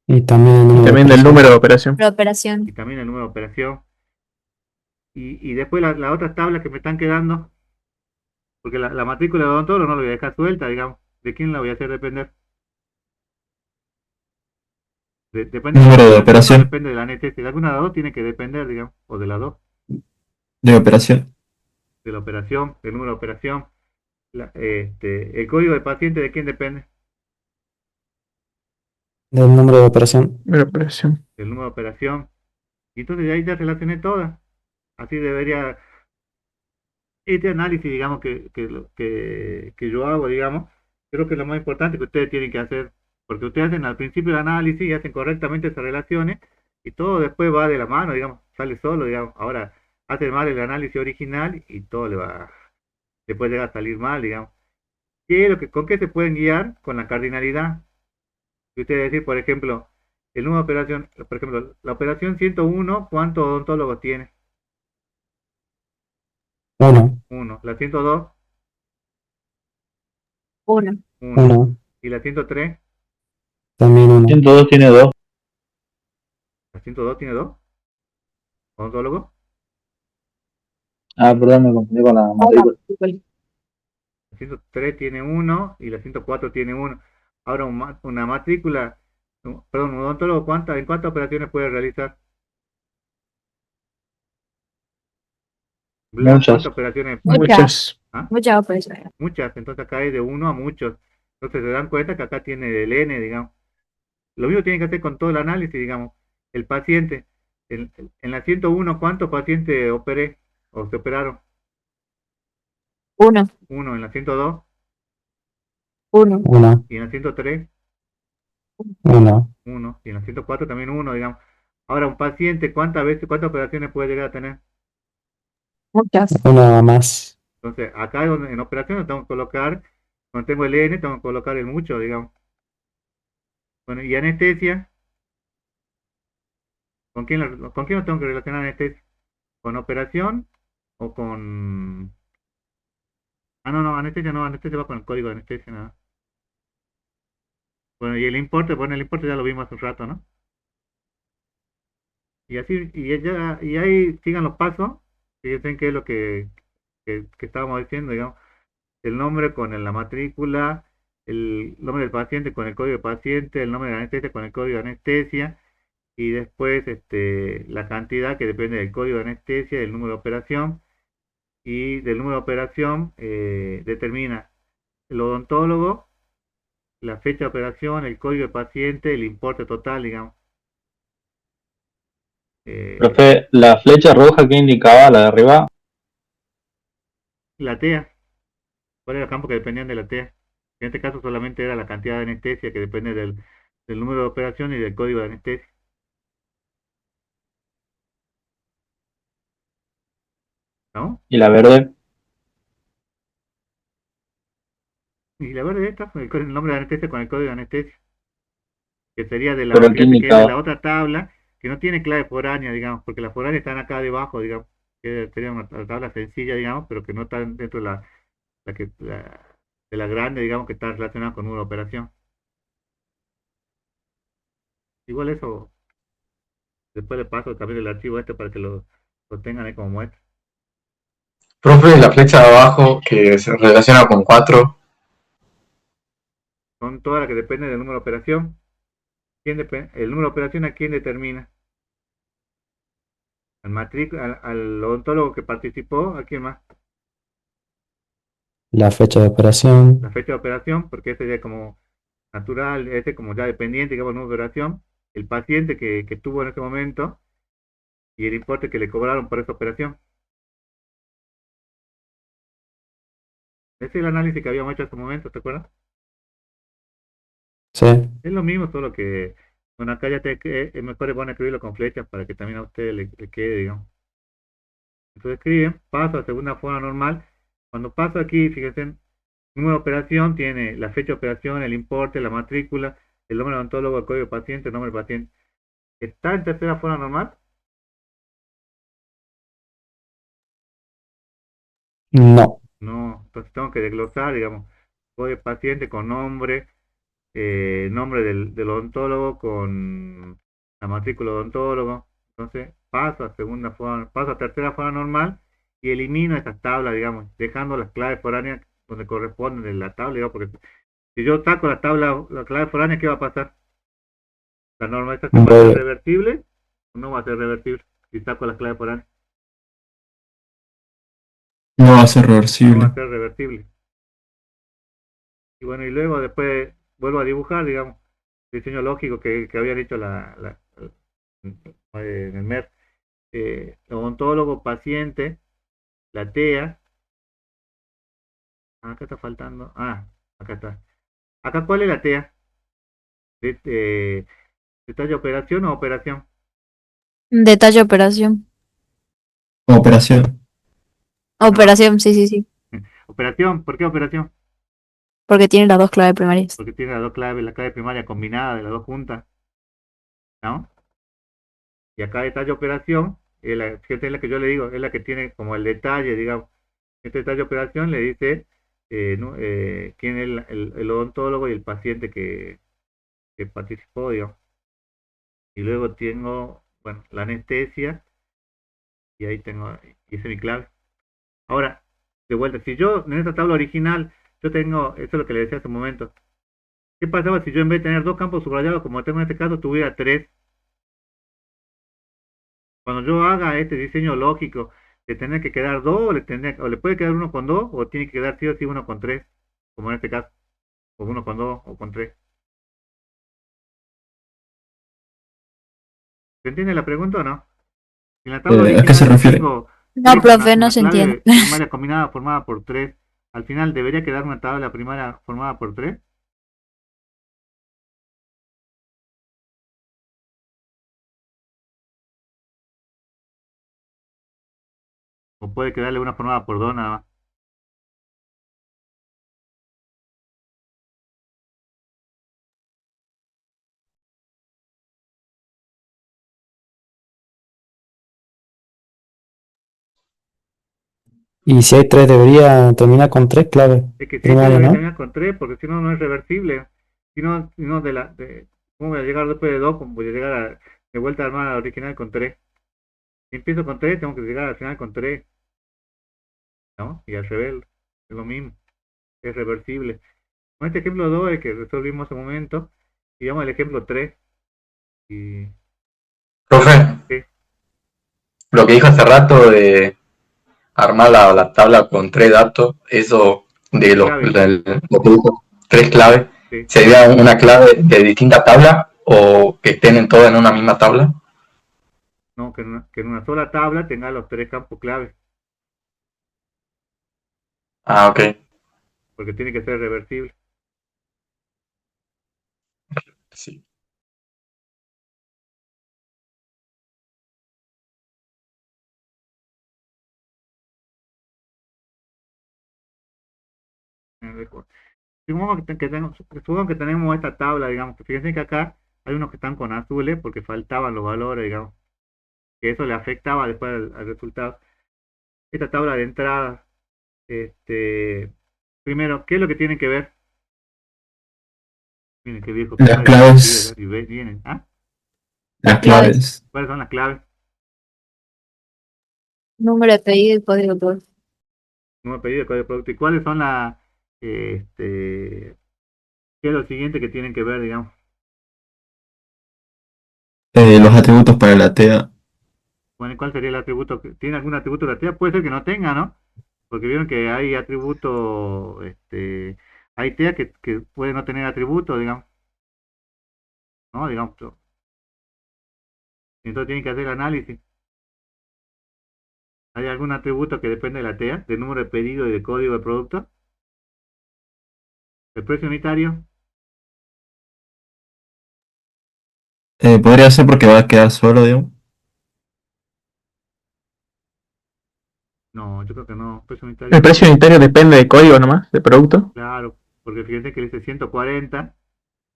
Y también el Y número de también del operación. número de operación. La y operación. también el número de operación. Y después las otras tablas que me están quedando, porque la matrícula de odontólogo no la voy a dejar suelta, digamos. ¿De quién la voy a hacer depender? Depende Número de uno, operación. depende de la anestesia. De alguna de las dos tiene que depender, digamos, o de las dos, De operación. de la operación, del número de operación. El código de paciente, ¿de quién depende? Del número de operación. Número de operación. Del número de operación. Y entonces de ahí ya relacioné todas. Así debería, este análisis, digamos, que yo hago, digamos, creo que es lo más importante que ustedes tienen que hacer, porque ustedes hacen al principio el análisis y hacen correctamente esas relaciones, y todo después va de la mano, digamos, sale solo, digamos. Ahora, hacen mal el análisis original y todo le puede llegar a salir mal, digamos. ¿Con qué se pueden guiar? Con la cardinalidad. Si ustedes decir, por ejemplo, el número de operación, por ejemplo, la operación 101, ¿cuántos odontólogos tiene? 1, Uno. La 102, 1. uno. 1. Y la 103, También 1. 102 tiene 2. la 102 tiene dos odontólogos. Ah, perdón, me confundí con la matrícula. La 103 tiene uno y la 104 tiene uno. Ahora, una matrícula, perdón, un odontólogo, ¿en cuántas operaciones puede realizar? Blas, Muchas. ¿cuántas operaciones? Muchas. ¿Ah? Muchas operaciones. Muchas, entonces acá hay de uno a muchos. Entonces se dan cuenta que acá tiene el N, digamos. Lo mismo tiene que hacer con todo el análisis, digamos. El paciente, en la 101, ¿cuántos pacientes operé o se operaron? 1. Uno. En la 102 1. 1. y en la 103, 1. uno. Y en la 104 también uno, digamos. Ahora, un paciente, cuántas operaciones puede llegar a tener? Muchas. 1 más. Entonces, acá en operaciones tengo que colocar, cuando tengo el N, tengo que colocar el mucho, digamos. Bueno, y anestesia, ¿con quién lo tengo que relacionar anestesia? ¿Con operación o con... Ah, no, anestesia va con el código de anestesia, nada. Bueno, y el importe ya lo vimos hace un rato, ¿no? Y así, y ahí sigan los pasos, fíjense qué es lo que estábamos diciendo, digamos. El nombre con la matrícula, el nombre del paciente con el código de paciente, el nombre de la anestesia con el código de anestesia, y después la cantidad que depende del código de anestesia, del número de operación, y del número de operación determina el odontólogo, la fecha de operación, el código de paciente, el importe total, digamos. Profe, la flecha roja que indicaba, la de arriba, La TEA, ¿cuál era el campo que dependían de la TEA? En este caso solamente era la cantidad de anestesia que depende del número de operación y del código de anestesia. ¿No? y la verde, Y la verde esta, el nombre de anestesia con el código de anestesia, que sería de la, pero que fíjate que es de indicaba. la otra tabla, que no tiene clave foránea, digamos, porque las foráneas están acá debajo, digamos, que sería una tabla sencilla, digamos, pero que no está dentro de la grande, digamos, que está relacionada con una operación. Igual eso, después le paso también el archivo este para que lo tengan ahí como muestra. Profe, la flecha de abajo que se relaciona con 4. Son todas las que dependen del número de operación. El número de operación a quién determina? Al odontólogo que participó, ¿a quién más? La fecha de operación, La fecha de operación, porque ese ya como natural, ese como ya dependiente, digamos, número de operación, el paciente que tuvo en ese momento y el importe que le cobraron por esa operación. Ese es el análisis que habíamos hecho en ese momento, ¿te acuerdas? sí. Es lo mismo, solo que, bueno, acá ya es mejor van a escribirlo con flechas para que también a ustedes le quede, digamos. Entonces escriben, paso a segunda forma normal. Cuando paso aquí, fíjense, número de operación tiene la fecha de operación, el importe, la matrícula, el nombre de odontólogo, el código de paciente, el nombre del paciente. ¿Está en tercera forma normal? No. No, entonces tengo que desglosar, digamos, código de paciente con nombre, nombre del odontólogo con la matrícula de odontólogo. Entonces paso a segunda forma, paso a tercera forma normal y elimino esas tablas, digamos, dejando las claves foráneas donde corresponden en la tabla, digamos, porque si yo saco la clave foránea, ¿qué va a pasar? ¿La normalización va a ser Voy- reversible o no va a ser reversible si saco las claves foráneas? No va a ser No va reversible. a ser reversible. Y bueno, y luego después vuelvo a dibujar, digamos, diseño lógico que había dicho en el MER. Odontólogo, paciente, la TEA. Acá está faltando. Acá está. Acá, ¿cuál es la TEA? ¿Detalle operación o operación? Detalle operación. Operación. No, Operación, sí, sí, sí. operación. ¿Por qué operación? Porque tiene las dos claves primarias. Porque tiene las dos claves, la clave primaria combinada de las dos juntas, ¿no? Y acá detalle operación, fíjate, es la que yo le digo, es la que tiene como el detalle, digamos. Este detalle operación le dice quién es el odontólogo y el paciente que participó, digamos. Y luego tengo, bueno, la anestesia, y ahí tengo, y esa es mi clave. Ahora, de vuelta, si yo en esta tabla original, yo tengo, eso es lo que le decía hace un momento, ¿qué pasaba si yo en vez de tener dos campos subrayados, como tengo en este caso, tuviera tres? Cuando yo haga este diseño lógico, ¿le tendría que quedar dos o le puede quedar uno con dos o tiene que quedar sí o sí uno con tres, como en este caso, o uno con dos o con tres? ¿Se entiende la pregunta o no? En la tabla ¿A qué se original yo refiere? No, tengo profe, no una se entiende. clave primaria combinada formada por tres. Al final debería quedar una tabla primaria formada por tres. O puede quedarle una formada por dos nada más. Y si hay tres, debería terminar con tres claves Es que si este primarias, debería ¿no? terminar con tres, porque si no, no es reversible. Si no ¿cómo voy a llegar después de dos? ¿Cómo voy a llegar de vuelta a armar la original con tres? Si empiezo con tres, tengo que llegar al final con tres, ¿no? Y al revés, es lo mismo, es reversible. Con este ejemplo 2 es que resolvimos hace un momento, y vamos al ejemplo 3. Y, Profe, ¿qué? lo que dijo hace rato armar la tabla con 3 datos, eso de los Clave, productos, 3 claves, sí. ¿sería una clave de distinta tabla o que estén en todas en una misma tabla? No, que en una sola tabla tenga los 3 campos clave, Ah, ok. porque tiene que ser reversible. Sí. Supongo que tenemos esta tabla, digamos, que fíjense que acá hay unos que están con azules porque faltaban los valores, digamos, que eso le afectaba después al resultado. Esta tabla de entrada, primero, ¿qué es lo que tienen que ver? Miren qué viejo que Las soy, claves, y vienen, ¿ah? las claves. claves. ¿Cuáles son las claves? Número de pedido y código de producto. Número de pedido, código de producto. ¿Y cuáles son qué es lo siguiente que tienen que ver, digamos? Los atributos para la TEA. Bueno, ¿y cuál sería el atributo? ¿Tiene algún atributo de la TEA? Puede ser que no tenga, ¿no? Porque vieron que hay atributos, hay TEA que puede no tener atributos, digamos, ¿no? Digamos, entonces tienen que hacer el análisis. ¿Hay algún atributo que depende de la TEA, del número de pedido y del código de producto? ¿El precio unitario? Podría ser porque va a quedar solo, digamos. No, yo creo que no. Precio El unitario, precio unitario depende del código nomás, del producto. claro, porque fíjense que dice 140,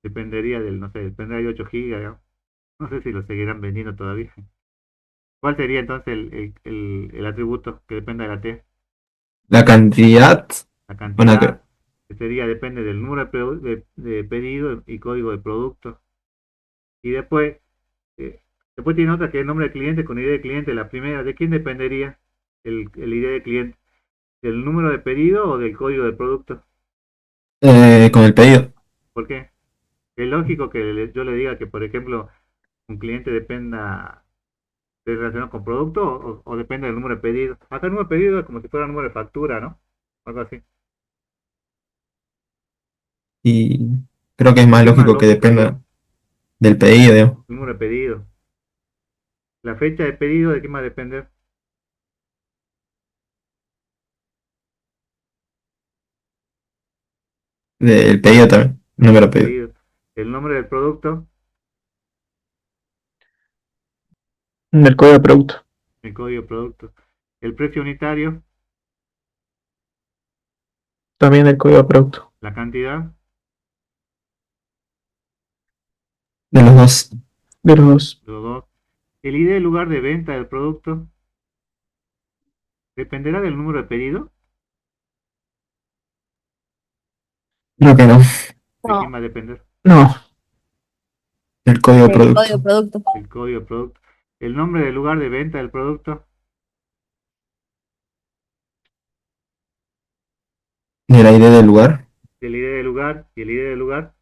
dependería del, no sé, dependería de 8 gigas, digamos. No sé si lo seguirán vendiendo todavía. ¿Cuál sería entonces el atributo que dependa de la TEA? La cantidad, La bueno, que cantidad, que sería, depende del número de pedido y código de producto. Y después tiene otra que es nombre de cliente con ID de cliente. La primera, ¿de quién dependería el ID de cliente? ¿Del número de pedido o del código de producto? con el pedido. ¿Por qué? Es lógico que yo le diga que, por ejemplo, un cliente dependa de relacionado con producto o depende del número de pedido. Acá el número de pedido es como si fuera el número de factura, ¿no? Algo así. Y creo que es más Es más lógico que lógico, digamos, dependa del pedido, digamos. el número de pedido. La fecha de pedido, ¿de qué va a depender? Del pedido también, número de pedido. Pedido. El nombre del producto, Del código de producto. el código de producto. El precio unitario, También del código de producto. la cantidad, De los dos. De los dos. los dos. El ID del lugar de venta del producto, dependerá del número de pedido. Creo que no. ¿De quién No, va a depender? No, El código de el código producto. de producto. El código de producto. El nombre del lugar de venta del producto, De la ID del lugar. el ID del lugar y el ID del lugar,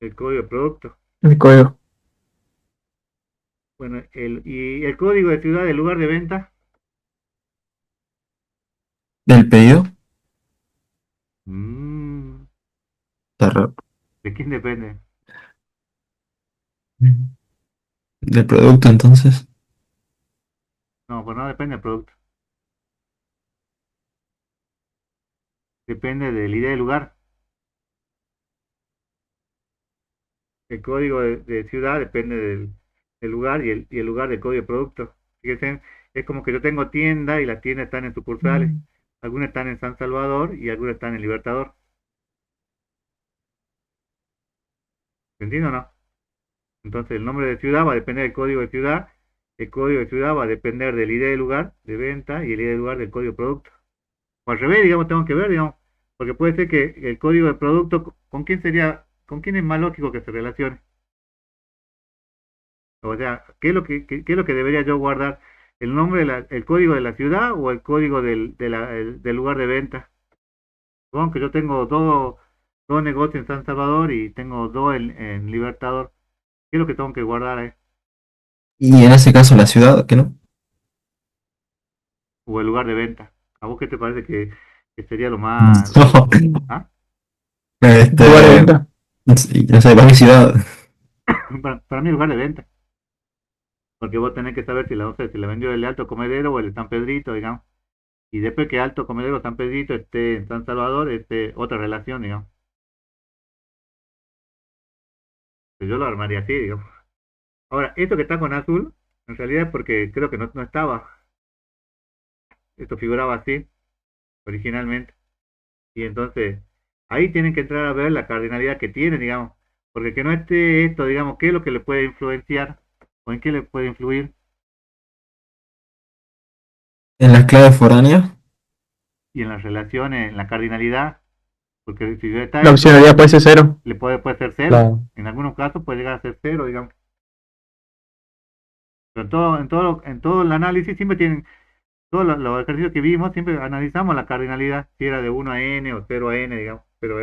el código de producto. el código. Bueno, y el código de ciudad del lugar de venta. Del pedido. Mm, Está raro. ¿De quién depende? Del producto, entonces. No, pues no depende del producto. Depende del ID del lugar. El código de ciudad depende del lugar y el lugar del código de producto. Fíjense, es como que yo tengo tienda y las tiendas están en sucursales. Algunas están en San Salvador y algunas están en Libertador. ¿Entiendes o no? Entonces el nombre de ciudad va a depender del código de ciudad. El código de ciudad va a depender del ID del lugar de venta y el ID del lugar del código de producto. O al revés, digamos, tengo que ver, digamos. Porque puede ser que el código de producto, con quién es más lógico que se relacione? O sea, ¿qué es lo que debería yo guardar? ¿El nombre, el código de la ciudad o el código del lugar de venta? Supongo que yo tengo dos negocios en San Salvador y tengo dos en Libertador. ¿Qué es lo que tengo que guardar ahí? Y en ese caso la ciudad, ¿que no? O el lugar de venta. ¿A vos qué te parece que sería lo más... No, ¿Ah? Lugar de este, venta. sí, no sé, mi ciudad. Para mí lugar de venta, porque vos tenés que saber si la, o sea, si la vendió el Alto Comedero o el San Pedrito, digamos. Y después que Alto Comedero o San Pedrito esté en San Salvador, otra relación, digamos. Pues yo lo armaría así, digamos. Ahora, esto que está con azul, en realidad es porque creo que no estaba. Esto figuraba así originalmente. Y entonces, ahí tienen que entrar a ver la cardinalidad que tiene, digamos. Porque que no esté esto, digamos, ¿qué es lo que le puede influenciar? ¿O en qué le puede influir? En las claves foráneas, Y en las relaciones, en la cardinalidad. Porque si está La esto, opcionalidad puede ser cero. le puede ser cero. Claro. En algunos casos puede llegar a ser cero, digamos. Pero en todo el análisis siempre tienen, todos los ejercicios que vimos, siempre analizamos la cardinalidad, si era de 1 a n o 0 a n, digamos. Pero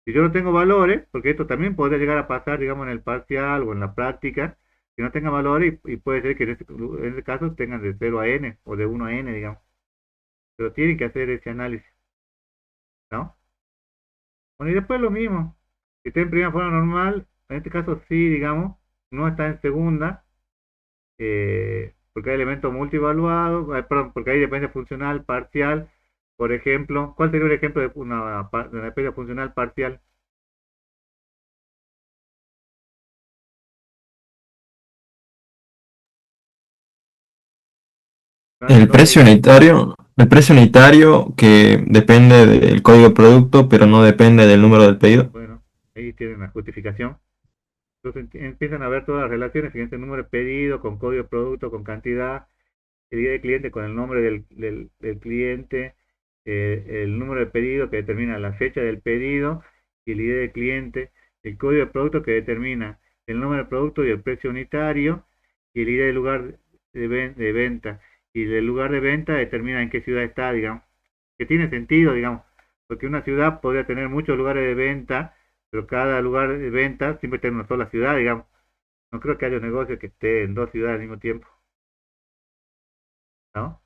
si yo no tengo valores, porque esto también podría llegar a pasar, digamos, en el parcial o en la práctica, que no tenga valores y puede ser que en ese caso tengan de 0 a n o de 1 a n, digamos. Pero tienen que hacer ese análisis, ¿no? Bueno, y después lo mismo. Si está en primera forma normal, en este caso sí, digamos, no está en segunda, porque hay elementos multievaluados, perdón, porque hay dependencia funcional parcial, por ejemplo. ¿Cuál sería un ejemplo de de una dependencia funcional parcial? el precio unitario que depende del código de producto, pero no depende del número del pedido. Bueno, ahí tienen la justificación. Entonces empiezan a ver todas las relaciones, fíjense, el número de pedido con código de producto, con cantidad, el ID de cliente con el nombre del cliente, el número de pedido que determina la fecha del pedido y el ID de cliente, el código de producto que determina el número de producto y el precio unitario y el ID del lugar de venta. Y el lugar de venta determina en qué ciudad está, digamos. Que tiene sentido, digamos, porque una ciudad podría tener muchos lugares de venta, pero cada lugar de venta siempre está en una sola ciudad, digamos. No creo que haya un negocio que esté en dos ciudades al mismo tiempo, ¿no?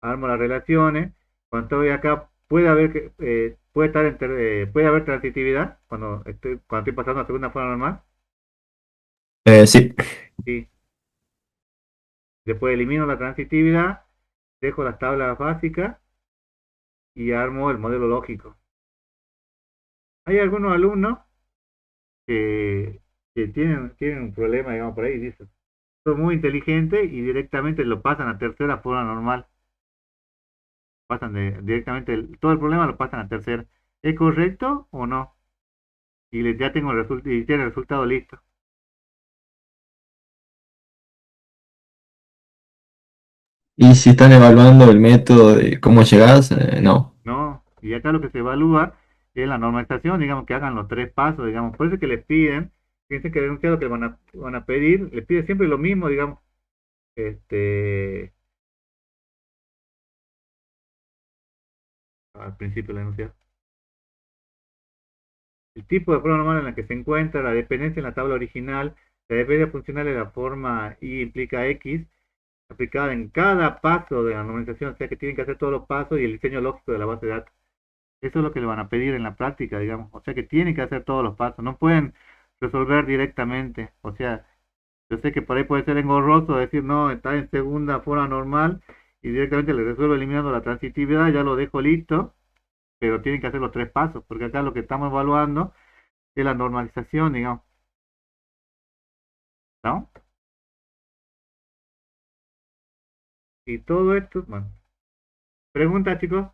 Armo las relaciones. Cuando estoy acá, puede haber puede estar puede haber transitividad cuando estoy pasando a segunda forma normal. Sí. Sí. Después elimino la transitividad, dejo las tablas básicas y armo el modelo lógico. Hay algunos alumnos que, que tienen un problema, digamos, por ahí, dicen, son muy inteligentes y directamente lo pasan a tercera forma normal. Pasan directamente, todo el problema lo pasan a tercera. ¿Es correcto o no? Y ya tengo y tiene el resultado listo. Y si están evaluando el método de cómo llegás, no. ¿No? Y acá lo que se evalúa es la normalización, digamos, que hagan los tres pasos, digamos. Por eso que les piden, fíjense que el enunciado que van a pedir, les pide siempre lo mismo, digamos. Este, al principio del enunciado. El tipo de prueba normal en la que se encuentra, la dependencia en la tabla original, la dependencia funcional de la forma y implica X, aplicada en cada paso de la normalización, o sea que tienen que hacer todos los pasos y el diseño lógico de la base de datos. Eso es lo que le van a pedir en la práctica, digamos. O sea que tienen que hacer todos los pasos. No pueden resolver directamente. O sea, yo sé que por ahí puede ser engorroso decir, no, está en segunda forma normal y directamente le resuelvo eliminando la transitividad, ya lo dejo listo, pero tienen que hacer los tres pasos, porque acá lo que estamos evaluando es la normalización, digamos. ¿No? Y todo esto, bueno. Pregunta, chicos.